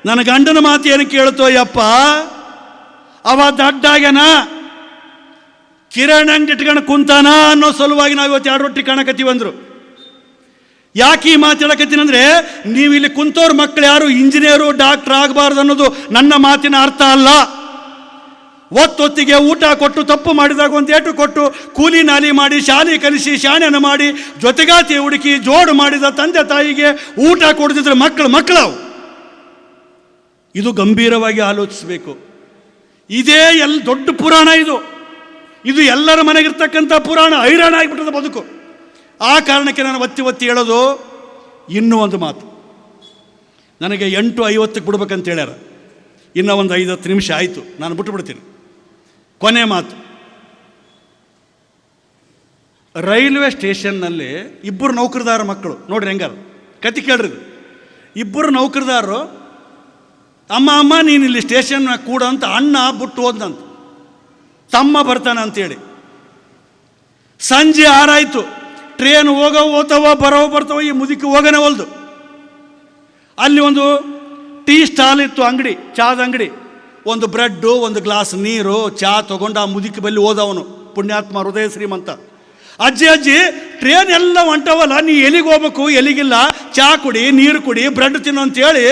ನನ್ನ ಗಂಡನ ಮಾತು ಏನು ಕೇಳ್ತೋ ಯಪ್ಪ, ಅವ ದಡ್ಡಾಗ್ಯಾನ, ಕಿರಾಣಿ ಅಂಗಡಿ ಇಟ್ಕೊಂಡು ಕುಂತಾನ ಅನ್ನೋ ಸಲುವಾಗಿ ನಾವು ಇವತ್ತು 2 ರೊಟ್ಟಿ ಕಾಣಕತ್ತೀವಂದರು. ಯಾಕೆ ಈ ಮಾತು ಹೇಳಕತ್ತೀನಿ ಅಂದರೆ, ನೀವು ಇಲ್ಲಿ ಕುಂತವ್ರ ಮಕ್ಕಳು ಯಾರು ಇಂಜಿನಿಯರು ಡಾಕ್ಟರ್ ಆಗಬಾರ್ದು ಅನ್ನೋದು ನನ್ನ ಮಾತಿನ ಅರ್ಥ ಅಲ್ಲ. ಒತ್ತೊತ್ತಿಗೆ ಊಟ ಕೊಟ್ಟು, ತಪ್ಪು ಮಾಡಿದಾಗ ಒಂದು ಏಟು ಕೊಟ್ಟು, ಕೂಲಿ ನಾಲಿ ಮಾಡಿ, ಶಾಲೆ ಕಲಿಸಿ, ಶಾಣೆನ ಮಾಡಿ, ಜೊತೆಗಾತಿ ಹುಡುಕಿ, ಜೋಡು ಮಾಡಿದ ತಂದೆ ತಾಯಿಗೆ ಊಟ ಕೊಡದಿದ್ರೆ ಮಕ್ಕಳವು. ಇದು ಗಂಭೀರವಾಗಿ ಆಲೋಚಿಸಬೇಕು. ಇದೇ ದೊಡ್ಡ ಪುರಾಣ ಇದು ಎಲ್ಲರ ಮನೆಗಿರ್ತಕ್ಕಂಥ ಪುರಾಣ. ಹೈರಾಣ ಆಗಿಬಿಟ್ಟದ ಬದುಕು. ಆ ಕಾರಣಕ್ಕೆ ನಾನು ಒತ್ತಿ ಹೇಳೋದು ಇನ್ನೂ ಒಂದು ಮಾತು. ನನಗೆ 8:50 ಬಿಡ್ಬೇಕಂತ ಹೇಳ್ಯಾರ. ಇನ್ನೂ ಒಂದು 5-10 ನಿಮಿಷ ಆಯಿತು, ನಾನು ಬಿಟ್ಟುಬಿಡ್ತೀನಿ. ಕೊನೆ ಮಾತು. ರೈಲ್ವೆ ಸ್ಟೇಷನ್ನಲ್ಲಿ 2 ನೌಕರದಾರ ಮಕ್ಕಳು ನೋಡ್ರಿ, ಹೆಂಗಾರ ಕತೆ ಕೇಳ್ರಿ. 2 ನೌಕರದಾರರು, ಅಮ್ಮ ನೀನು ಇಲ್ಲಿ ಸ್ಟೇಷನ್ ಕೂಡ ಅಂತ ಅಣ್ಣ ಬಿಟ್ಟು ಹೋದಂತ, ತಮ್ಮ ಬರ್ತಾನೆ ಅಂತೇಳಿ. ಸಂಜೆ 6 ಆಯಿತು. ಟ್ರೇನ್ ಹೋಗ್ತಾವ ಬರ್ತಾವ, ಈ ಮುದುಕಿ ಹೋಗನೇ ಹೊಲ್ದು. ಅಲ್ಲಿ ಒಂದು ಟೀ ಸ್ಟಾಲ್ ಇತ್ತು, ಅಂಗಡಿ, ಚಾದ ಅಂಗಡಿ. ಒಂದು ಬ್ರೆಡ್ಡು, ಒಂದು ಗ್ಲಾಸ್ ನೀರು, ಚಾ ತೊಗೊಂಡು ಆ ಮುದುಕಿ ಬಲ್ಲಿ ಹೋದವನು, ಪುಣ್ಯಾತ್ಮ, ಹೃದಯ ಶ್ರೀಮಂತ. ಅಜ್ಜಿ ಟ್ರೇನ್ ಎಲ್ಲ ಹೊಂಟವಲ್ಲ, ನೀ ಎಲ್ಲಿಗೆ ಹೋಗ್ಬೇಕು, ಎಲ್ಲಿಗಿಲ್ಲ, ಚಾ ಕುಡಿ, ನೀರು ಕುಡಿ, ಬ್ರೆಡ್ ತಿನ್ನು ಅಂತೇಳಿ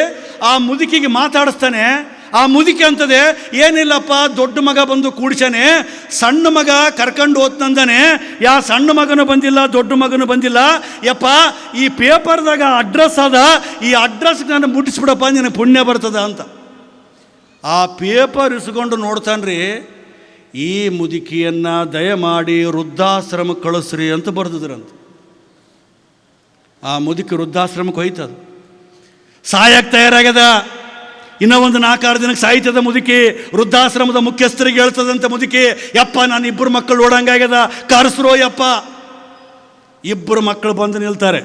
ಆ ಮುದುಕಿಗೆ ಮಾತಾಡಿಸ್ತಾನೆ. ಆ ಮುದುಕಿ ಅಂತದೆ, ಏನಿಲ್ಲಪ್ಪ, ದೊಡ್ಡ ಮಗ ಬಂದು ಕೂಡ್ಸಾನೆ, ಸಣ್ಣ ಮಗ ಕರ್ಕೊಂಡು ಹೋಗ್ತಂದಾನೆ, ಸಣ್ಣ ಮಗನೂ ಬಂದಿಲ್ಲ, ದೊಡ್ಡ ಮಗನೂ ಬಂದಿಲ್ಲ. ಯಪ್ಪ, ಈ ಪೇಪರ್ದಾಗ ಅಡ್ರೆಸ್ ಅದ, ಈ ಅಡ್ರೆಸ್ಗೆ ನಾನು ಮುಟ್ಟಿಸ್ಬಿಡಪ್ಪ, ನಿನಗೆ ಪುಣ್ಯ ಬರ್ತದ ಅಂತ. ಆ ಪೇಪರ್ ಇಸ್ಕೊಂಡು ನೋಡ್ತಾನ್ರಿ, ಈ ಮುದುಕಿಯನ್ನು ದಯಮಾಡಿ ವೃದ್ಧಾಶ್ರಮ ಕಳಿಸ್ರಿ ಅಂತ ಬರೆದಿದ್ರಂತ. ಆ ಮುದುಕಿ ವೃದ್ಧಾಶ್ರಮಕ್ಕೆ ಹೋಯ್ತದ, ಸಾಯಕ್ಕೆ ತಯಾರಾಗ್ಯದ. ಇನ್ನೂ ಒಂದು 4-6 ದಿನಕ್ಕೆ ಸಾಯ್ತದ ಮುದುಕಿ. ವೃದ್ಧಾಶ್ರಮದ ಮುಖ್ಯಸ್ಥರಿಗೆ ಹೇಳ್ತದಂತ ಮುದುಕಿ, ಯಪ್ಪ ನಾನು 2 ಮಕ್ಕಳು ಓಡಂಗಾಗ್ಯದ, ಕರೆಸ್ರೋ ಯಪ್ಪ. 2 ಮಕ್ಕಳು ಬಂದು ನಿಲ್ತಾರೆ.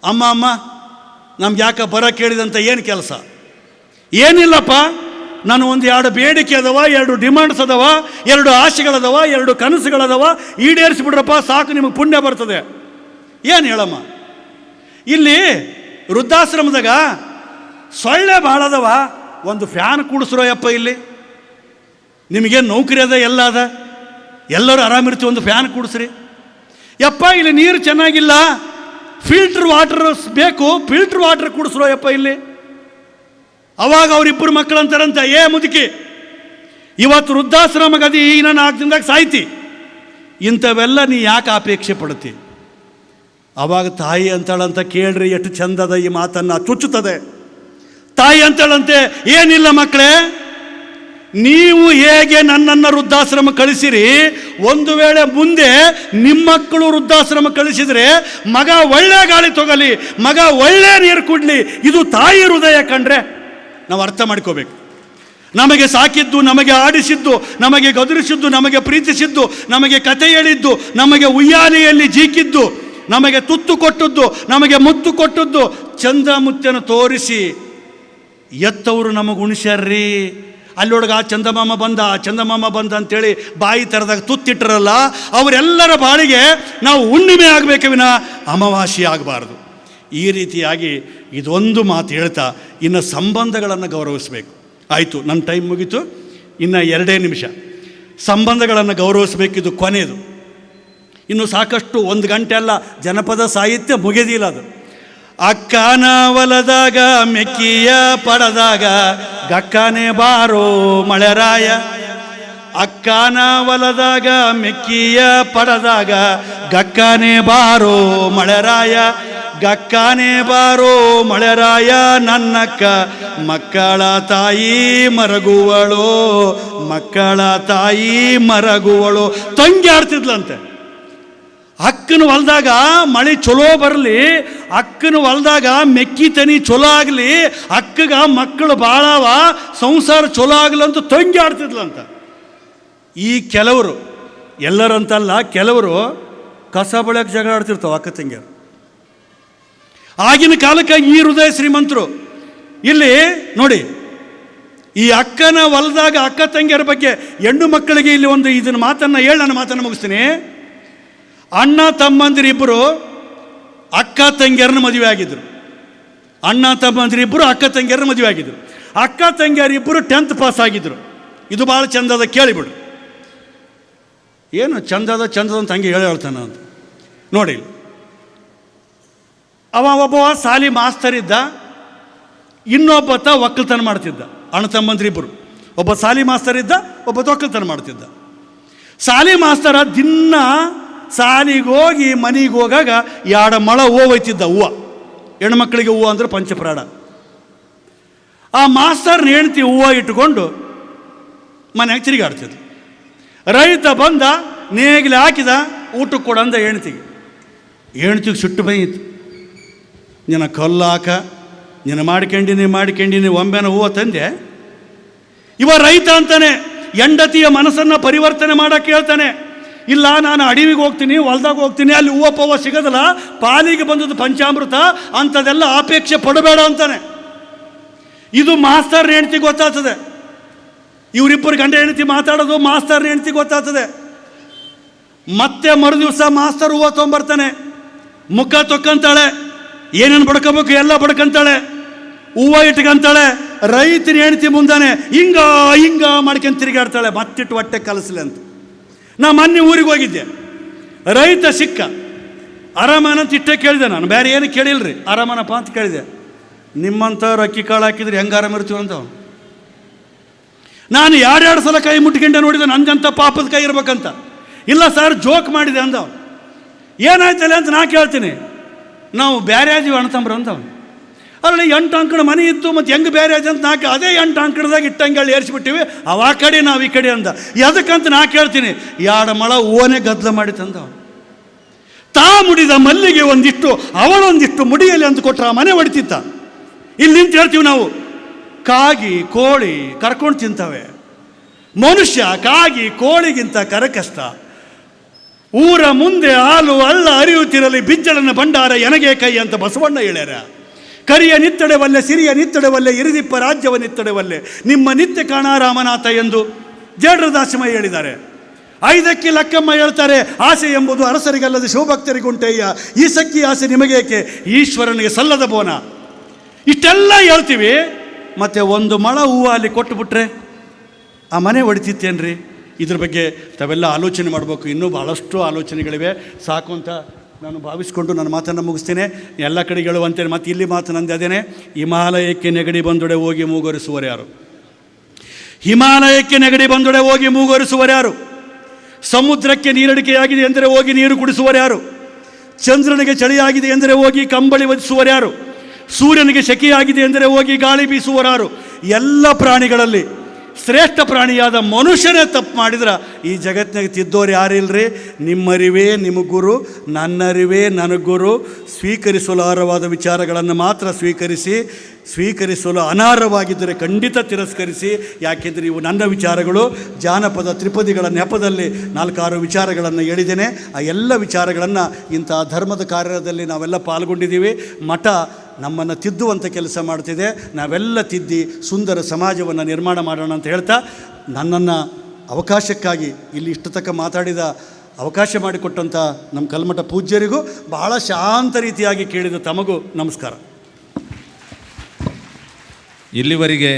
ಅಮ್ಮ ನಮ್ಗೆ ಯಾಕೆ ಕೇಳಿದಂತ ಏನು ಕೆಲಸ? ಏನಿಲ್ಲಪ್ಪ, ನಾನು ಒಂದು 2 ಬೇಡಿಕೆ ಅದಾವ, 2 ಡಿಮಾಂಡ್ಸ್ ಅದಾವ, 2 ಆಸೆಗಳದವ, 2 ಕನಸುಗಳದವ, ಈಡೇರಿಸಿಬಿಡ್ರಪ್ಪ, ಸಾಕು, ನಿಮಗೆ ಪುಣ್ಯ ಬರ್ತದೆ. ಏನು ಹೇಳಮ್ಮ? ಇಲ್ಲಿ ವೃದ್ಧಾಶ್ರಮದಾಗ ಸೊಳ್ಳೆ ಭಾಳ ಅದಾವ, ಒಂದು ಫ್ಯಾನ್ ಕೂಡಿಸ್ರೋ ಯಪ್ಪ. ಇಲ್ಲಿ ನಿಮಗೇನು ನೌಕರಿ ಅದ, ಎಲ್ಲ ಅದ, ಎಲ್ಲರೂ ಆರಾಮಿರ್ತೀವಿ, ಒಂದು ಫ್ಯಾನ್ ಕೂಡಿಸ್ರಿ ಯಪ್ಪ. ಇಲ್ಲಿ ನೀರು ಚೆನ್ನಾಗಿಲ್ಲ, ಫಿಲ್ಟರ್ ವಾಟರ್ ಬೇಕು, ಫಿಲ್ಟರ್ ವಾಟರ್ ಕೂಡಿಸ್ರೋ ಯಪ್ಪ ಇಲ್ಲಿ. ಅವಾಗ ಅವ್ರಿಬ್ಬರು ಮಕ್ಕಳು ಅಂತಾರಂತ, ಮುದುಕಿ ಇವತ್ತು ವೃದ್ಧಾಶ್ರಮಗದಿ, ಈಗ 4 ದಿನದಾಗ ಸಾಯ್ತಿ, ಇಂಥವೆಲ್ಲ ನೀ ಯಾಕೆ ಅಪೇಕ್ಷೆ ಪಡ್ತಿ? ಅವಾಗ ತಾಯಿ ಅಂತಾಳಂತ, ಕೇಳ್ರಿ ಎಷ್ಟು ಚಂದದ ಈ ಮಾತನ್ನು, ಚುಚ್ಚುತ್ತದೆ. ತಾಯಿ ಅಂತಾಳಂತೆ, ಏನಿಲ್ಲ ಮಕ್ಕಳೇ, ನೀವು ಹೇಗೆ ನನ್ನನ್ನು ವೃದ್ಧಾಶ್ರಮ ಕಳಿಸಿರಿ, ಒಂದು ವೇಳೆ ಮುಂದೆ ನಿಮ್ಮ ಮಕ್ಕಳು ವೃದ್ಧಾಶ್ರಮ ಕಳಿಸಿದರೆ ಮಗ ಒಳ್ಳೆ ಗಾಳಿ ತಗೊಳ್ಳಿ, ಮಗ ಒಳ್ಳೆ ನೀರು ಕುಡ್ಲಿ, ಇದು ತಾಯಿ ಹೃದಯ ಕಂಡ್ರೆ ನಾವು ಅರ್ಥ ಮಾಡ್ಕೋಬೇಕು. ನಮಗೆ ಸಾಕಿದ್ದು, ನಮಗೆ ಆಡಿಸಿದ್ದು, ನಮಗೆ ಗದುರಿಸಿದ್ದು, ನಮಗೆ ಪ್ರೀತಿಸಿದ್ದು, ನಮಗೆ ಕತೆ ಹೇಳಿದ್ದು, ನಮಗೆ ಉಯ್ಯಾಲೆಯಲ್ಲಿ ಜೀಕಿದ್ದು, ನಮಗೆ ತುತ್ತು ಕೊಟ್ಟದ್ದು, ನಮಗೆ ಮುತ್ತು ಕೊಟ್ಟದ್ದು, ಚಂದ ಮುತ್ತನ್ನು ತೋರಿಸಿ ಎತ್ತವರು ನಮಗೆ ಉಣಿಸ್ಯಾರ್ರಿ. ಅಲ್ಲೊಳಗೆ ಆ ಚಂದಮಾಮ ಬಂದ ಅಂತೇಳಿ ಬಾಯಿ ಥರದಾಗ ತುತ್ತಿಟ್ಟರಲ್ಲ, ಅವರೆಲ್ಲರ ಬಾಳಿಗೆ ನಾವು ಹುಣ್ಣಿಮೆ ಆಗಬೇಕೆ ವಿನ ಅಮಾವಾಸ್ಯೆ ಆಗಬಾರ್ದು. ಈ ರೀತಿಯಾಗಿ ಇದೊಂದು ಮಾತು ಹೇಳ್ತಾ ಇನ್ನು ಸಂಬಂಧಗಳನ್ನು ಗೌರವಿಸಬೇಕು. ಆಯಿತು, ನನ್ನ ಟೈಮ್ ಮುಗೀತು, ಇನ್ನು 2 ನಿಮಿಷ. ಸಂಬಂಧಗಳನ್ನು ಗೌರವಿಸಬೇಕು, ಇದು ಕೊನೆಯದು. ಇನ್ನು ಸಾಕಷ್ಟು 1 ಗಂಟೆ ಅಲ್ಲ, ಜನಪದ ಸಾಹಿತ್ಯ ಮುಗಿದಿಲ್ಲ ಅದು. ಅಕ್ಕನ ಹೊಲದಾಗ ಮೆಕ್ಕಿಯ ಪಡದಾಗ ಗಕ್ಕನೆ ಬಾರೋ ಮಳೆರಾಯ, ಅಕ್ಕನ ಹೊಲದಾಗ ಮೆಕ್ಕಿಯ ಪಡದಾಗ ಗಕ್ಕನೆ ಬಾರೋ ಮಳೆರಾಯ, ಗಕ್ಕನೆ ಬಾರೋ ಮಳೆರಾಯ ನನ್ನಕ್ಕ ಮಕ್ಕಳ ತಾಯಿ ಮರಗುವಳು, ಮಕ್ಕಳ ತಾಯಿ ಮರಗುವಳು. ತಂಗಿ ಆಡ್ತಿದ್ಲಂತೆ. ಅಕ್ಕನ ಹೊಲದಾಗ ಮಳೆ ಚಲೋ ಬರಲಿ, ಅಕ್ಕನ ಹೊಲದಾಗ ಮೆಕ್ಕಿ ತನಿ ಚಲೋ ಆಗಲಿ, ಅಕ್ಕಗ ಮಕ್ಕಳು ಭಾಳವ, ಸಂಸಾರ ಚಲೋ ಆಗಲಂತ ತಂಗಿ ಆಡ್ತಿದ್ಲಂತ. ಈ ಕೆಲವರು, ಎಲ್ಲರಂತಲ್ಲ, ಕೆಲವರು ಕಸ ಬಳಿಯಕ್ಕೆ ಜಗಳ ಆಡ್ತಿರ್ತಾವೆ ಅಕ್ಕ ತಂಗಿಯರು. ಆಗಿನ ಕಾಲಕ್ಕೆ ಈ ಹೃದಯ ಶ್ರೀಮಂತರು. ಇಲ್ಲಿ ನೋಡಿ, ಈ ಅಕ್ಕನ ಹೊಲದಾಗ ಅಕ್ಕ ತಂಗಿಯರ ಬಗ್ಗೆ ಹೆಣ್ಣು ಮಕ್ಕಳಿಗೆ ಇಲ್ಲಿ ಒಂದು ಇದನ್ನು ಮಾತನ್ನು ಹೇಳಿ ನಾನು ಮಾತನ್ನು ಮುಗಿಸ್ತೀನಿ. ಅಣ್ಣ ತಮ್ಮಂದಿರಿಬ್ಬರು ಅಕ್ಕ ತಂಗಿಯರನ್ನ ಮದುವೆ ಆಗಿದ್ರು. ಅಣ್ಣ ತಮ್ಮಂದಿರಿಬ್ಬರು ಅಕ್ಕ ತಂಗಿಯರನ್ನ ಮದುವೆ ಆಗಿದ್ರು. ಅಕ್ಕ ತಂಗಿಯರಿಬ್ಬರು 10th ಪಾಸ್ ಆಗಿದ್ರು. ಇದು ಭಾಳ ಚಂದದ, ಕೇಳಿಬಿಡು. ಏನು ಚಂದದ ಅಂತ ಹಂಗೆ ಹೇಳ್ತಾನೆ ಅಂತ ನೋಡಿ. ಒಬ್ಬ ಸಾಲಿ ಮಾಸ್ತರ್ ಇದ್ದ, ಇನ್ನೊಬ್ಬತ ಒಕ್ಕಲ್ತನ ಮಾಡ್ತಿದ್ದ. ಅಣ್ಣ ತಮ್ಮಂದ್ರಿಬ್ಬರು, ಒಬ್ಬ ಸಾಲಿ ಮಾಸ್ತರ್ ಇದ್ದ, ಒಬ್ಬ ಒಕ್ಕಲ್ತನ ಮಾಡ್ತಿದ್ದ. ಸಾಲಿ ಮಾಸ್ತರ ದಿನ ಸಾಲಿಗೆ ಹೋಗಿ ಮನೆಗೆ ಹೋಗಾಗ 2 ಮೊಳ ಹೂವು ಒಯ್ತಿದ್ದ. ಹೂವು, ಹೆಣ್ಮಕ್ಳಿಗೆ ಹೂವು ಅಂದ್ರೆ ಪಂಚಪ್ರಾಣ. ಆ ಮಾಸ್ತರ್ನ ಹೆಂಡ್ತಿ ಹೂವು ಇಟ್ಕೊಂಡು ಮನೆಯಾಗ ತಿರುಗಾಡ್ತಿದ್ದ. ರೈತ ಬಂದ, ನೇಗಿಲು ಹಾಕಿದ, ಊಟಕ್ಕೆ ಕೊಡಂದ ಹೆಣ್ತಿಗೆ ಸುಟ್ಟು ಬೈಯಿತು. ನಿನ್ನ ಕಲ್ಲು ಹಾಕ, ನೀನು ಮಾಡ್ಕೊಂಡಿನಿ ಒಮ್ಮೆನ ಹೂವು ತಂದೆ. ಇವ ರೈತ ಅಂತಾನೆ, ಹೆಂಡತಿಯ ಮನಸ್ಸನ್ನು ಪರಿವರ್ತನೆ ಮಾಡೋಕ್ಕೆ ಹೇಳ್ತಾನೆ. ಇಲ್ಲ, ನಾನು ಅಡವಿಗೆ ಹೋಗ್ತೀನಿ, ಹೊಲ್ದಾಗ ಹೋಗ್ತೀನಿ, ಅಲ್ಲಿ ಹೂವು ಪವ್ವ ಸಿಗೋದಿಲ್ಲ, ಪಾಲಿಗೆ ಬಂದದ್ದು ಪಂಚಾಮೃತ, ಅಂಥದ್ದೆಲ್ಲ ಅಪೇಕ್ಷೆ ಪಡಬೇಡ ಅಂತಾನೆ. ಇದು ಮಾಸ್ತರ್ನ ಹೆಂಡ್ತಿ ಗೊತ್ತಾಗ್ತದೆ. ಇವರಿಬ್ಬರು ಗಂಡ ಹೆಂಡ್ತಿ ಮಾತಾಡೋದು ಮಾಸ್ತರ್ನ ಹೆಂಡ್ತಿ ಗೊತ್ತಾಗ್ತದೆ. ಮತ್ತೆ ಮರುದಿವಸ ಮಾಸ್ತರ್ ಹೂವು ತೊಗೊಂಬರ್ತಾನೆ, ಮುಖ ತೊಕ್ಕಂತಾಳೆ, ಏನೇನು ಬಡ್ಕೋಬೇಕು ಎಲ್ಲ ಬಡ್ಕೊಂತಾಳೆ, ಹೂವು ಇಟ್ಕೊಂತಾಳೆ. ರೈತನ ಹೆಂಡ್ತಿ ಮುಂದಾನೆ ಹಿಂಗ ಮಾಡ್ಕೊಂಡು ತಿರುಗಾಡ್ತಾಳೆ, ಮತ್ತಿಟ್ಟು ಹೊಟ್ಟೆ ಕಲಿಸ್ಲಿ ಅಂತ. ನಾ ಮೊನ್ನೆ ಊರಿಗೆ ಹೋಗಿದ್ದೆ, ರೈತ ಸಿಕ್ಕ. ಆರಾಮನ ಅಂತ ಇಷ್ಟೇ ಕೇಳಿದೆ ನಾನು, ಬೇರೆ ಏನು ಕೇಳಿಲ್ರಿ. ಆರಾಮನಪ್ಪ ಅಂತ ಕೇಳಿದೆ. ನಿಮ್ಮಂಥವ್ರು ಅಕ್ಕಿ ಕಾಳು ಹಾಕಿದ್ರೆ ಹೆಂಗೆ ಆರಾಮ ಇರ್ತೀವಿ ಅಂತ. ನಾನು 2 ಸಲ ಕೈ ಮುಟ್ಕೊಂಡೆ ನೋಡಿದೆ, ನಂದಂಥ ಪಾಪದ ಕೈ ಇರ್ಬೇಕಂತ. ಇಲ್ಲ ಸರ್, ಜೋಕ್ ಮಾಡಿದೆ ಅಂದವ. ಏನಾಯ್ತಲ್ಲ ಅಂತ ನಾ ಕೇಳ್ತೀನಿ. ನಾವು ಬೇರೆ ಆದೀವಿ ಅಣ್ತಂಬ್ರು ಅಂದವ. ಅಲ್ಲಿ 8 ಅಂಕಣ ಮನೆ ಇತ್ತು, ಮತ್ತು ಹೆಂಗೆ ಬೇರೆ ಆಯ್ತು ಅಂತ ನಾಲ್ಕು ಅದೇ 8 ಅಂಕಣದಾಗ ಇಟ್ಟಂಗೆ ಏರಿಸಿಬಿಟ್ಟಿವಿ. ಅವ ಆ ಕಡೆ ನಾವು ಈ ಕಡೆ ಅಂದ. ಎದಕ್ಕಂತ ನಾ ಕೇಳ್ತೀನಿ. 2 ಮೊಳ ಹೂವನೇ ಗದ್ದಲ ಮಾಡಿ ತಂದವ. ತಾ ಮುಡಿದ ಮಲ್ಲಿಗೆ ಒಂದಿಷ್ಟು, ಅವಳೊಂದಿಷ್ಟು ಮುಡಿಯಲ್ಲಿ ಅಂತ ಕೊಟ್ಟರೆ ಆ ಮನೆ ಹೊಡಿತಿತ್ತ. ಇಲ್ಲಿ ನಿಂತು ಹೇಳ್ತೀವಿ ನಾವು, ಕಾಗಿ ಕೋಳಿ ಕರ್ಕೊಂಡು ತಿಂತವೆ. ಮನುಷ್ಯ ಕಾಗಿ ಕೋಳಿಗಿಂತ ಕರಕಷ್ಟ. ಊರ ಮುಂದೆ ಹಾಲು ಹಳ್ಳ ಹರಿಯುತ್ತಿರಲಿ, ಬಿಜ್ಜಳನ ಭಂಡಾರ ಎನಗೆ ಕೈ ಅಂತ ಬಸವಣ್ಣ ಹೇಳ್ಯಾರ. ಕರಿಯ ನಿತ್ತಡೆವಲ್ಲೆ, ಸಿರಿಯ ನಿತ್ತಡೆವಲ್ಲೆ, ಇರಿದಿಪ್ಪ ರಾಜ್ಯವ ನಿತ್ತಡೆವಲ್ಲೆ, ನಿಮ್ಮ ನಿತ್ಯ ಕಾಣ ರಾಮನಾಥ ಎಂದು ಜೇಡ್ರದಾಸಮ ಹೇಳಿದ್ದಾರೆ. 5ಕ್ಕೆ ಲಕ್ಕಮ್ಮ ಹೇಳ್ತಾರೆ, ಆಸೆ ಎಂಬುದು ಅರಸರಿಗಲ್ಲದೆ ಶಿವಭಕ್ತರಿಗುಂಟೆಯ್ಯ, ಈ ಸಕ್ಕಿ ಆಸೆ ನಿಮಗೇಕೆ, ಈಶ್ವರನಿಗೆ ಸಲ್ಲದ ಬೋನ. ಇಷ್ಟೆಲ್ಲ ಹೇಳ್ತೀವಿ, ಮತ್ತು 1 ಮೊಳ ಹೂವು ಅಲ್ಲಿ ಕೊಟ್ಟುಬಿಟ್ರೆ ಆ ಮನೆ ಹೊಡಿತಿತ್ತೇನ್ರಿ? ಇದ್ರ ಬಗ್ಗೆ ತಾವೆಲ್ಲ ಆಲೋಚನೆ ಮಾಡಬೇಕು. ಇನ್ನೂ ಭಾಳಷ್ಟು ಆಲೋಚನೆಗಳಿವೆ. ಸಾಕು ಅಂತ ನಾನು ಭಾವಿಸ್ಕೊಂಡು ನನ್ನ ಮಾತನ್ನು ಮುಗಿಸ್ತೇನೆ. ಎಲ್ಲ ಕಡೆ ಹೇಳುವಂತೇನೆ, ಮತ್ತು ಇಲ್ಲಿ ಮಾತು ನಂದು ಅದೇನೆ. ಹಿಮಾಲಯಕ್ಕೆ ನೆಗಡಿ ಬಂದೊಡೆ ಹೋಗಿ ಮೂಗರಿಸುವರು ಯಾರು? ಹಿಮಾಲಯಕ್ಕೆ ನೆಗಡಿ ಬಂದೊಡೆ ಹೋಗಿ ಮೂಗರಿಸುವರು ಯಾರು? ಸಮುದ್ರಕ್ಕೆ ನೀರಡಿಕೆಯಾಗಿದೆ ಎಂದರೆ ಹೋಗಿ ನೀರು ಕುಡಿಸುವರು ಯಾರು? ಚಂದ್ರನಿಗೆ ಚಳಿಯಾಗಿದೆ ಎಂದರೆ ಹೋಗಿ ಕಂಬಳಿ ಒದಿಸುವರು ಯಾರು? ಸೂರ್ಯನಿಗೆ ಶೆಕೆಯಾಗಿದೆ ಎಂದರೆ ಹೋಗಿ ಗಾಳಿ ಬೀಸುವರಾರು? ಎಲ್ಲ ಪ್ರಾಣಿಗಳಲ್ಲಿ ಶ್ರೇಷ್ಠ ಪ್ರಾಣಿಯಾದ ಮನುಷ್ಯನೇ ತಪ್ಪು ಮಾಡಿದ್ರೆ ಈ ಜಗತ್ತಿನಾಗ ತಿದ್ದೋರು ಯಾರಿಲ್ಲರಿ. ನಿಮ್ಮರಿವೇ ನಿಮಗೆ ಗುರು, ನನ್ನರಿವೇ ನನಗೆ ಗುರು. ಸ್ವೀಕರಿಸಲಾರವಾದ ವಿಚಾರಗಳನ್ನು ಮಾತ್ರ ಸ್ವೀಕರಿಸಲು ಅನಾರ್ಹವಾಗಿದ್ದರೆ ಖಂಡಿತ ತಿರಸ್ಕರಿಸಿ. ಯಾಕೆಂದರೆ ಇವು ನನ್ನ ವಿಚಾರಗಳು. ಜಾನಪದ ತ್ರಿಪದಿಗಳ ನೆಪದಲ್ಲಿ 4-6 ವಿಚಾರಗಳನ್ನು ಹೇಳಿದ್ದೇನೆ. ಆ ಎಲ್ಲ ವಿಚಾರಗಳನ್ನು ಇಂಥ ಧರ್ಮದ ಕಾರ್ಯದಲ್ಲಿ ನಾವೆಲ್ಲ ಪಾಲ್ಗೊಂಡಿದ್ದೀವಿ. ಮಠ ನಮ್ಮನ್ನು ತಿದ್ದುವಂಥ ಕೆಲಸ ಮಾಡ್ತಿದೆ. ನಾವೆಲ್ಲ ತಿದ್ದಿ ಸುಂದರ ಸಮಾಜವನ್ನು ನಿರ್ಮಾಣ ಮಾಡೋಣ ಅಂತ ಹೇಳ್ತಾ, ನನ್ನನ್ನು ಅವಕಾಶಕ್ಕಾಗಿ ಇಲ್ಲಿ ಇಷ್ಟು ತನಕ ಮಾತಾಡಿದ ಅವಕಾಶ ಮಾಡಿಕೊಟ್ಟಂಥ ನಮ್ಮ ಕಲ್ಮಠ ಪೂಜ್ಯರಿಗೂ, ಬಹಳ ಶಾಂತ ರೀತಿಯಾಗಿ ಕೇಳಿದ ತಮಗೂ ನಮಸ್ಕಾರ. ಇಲ್ಲಿವರೆಗೆ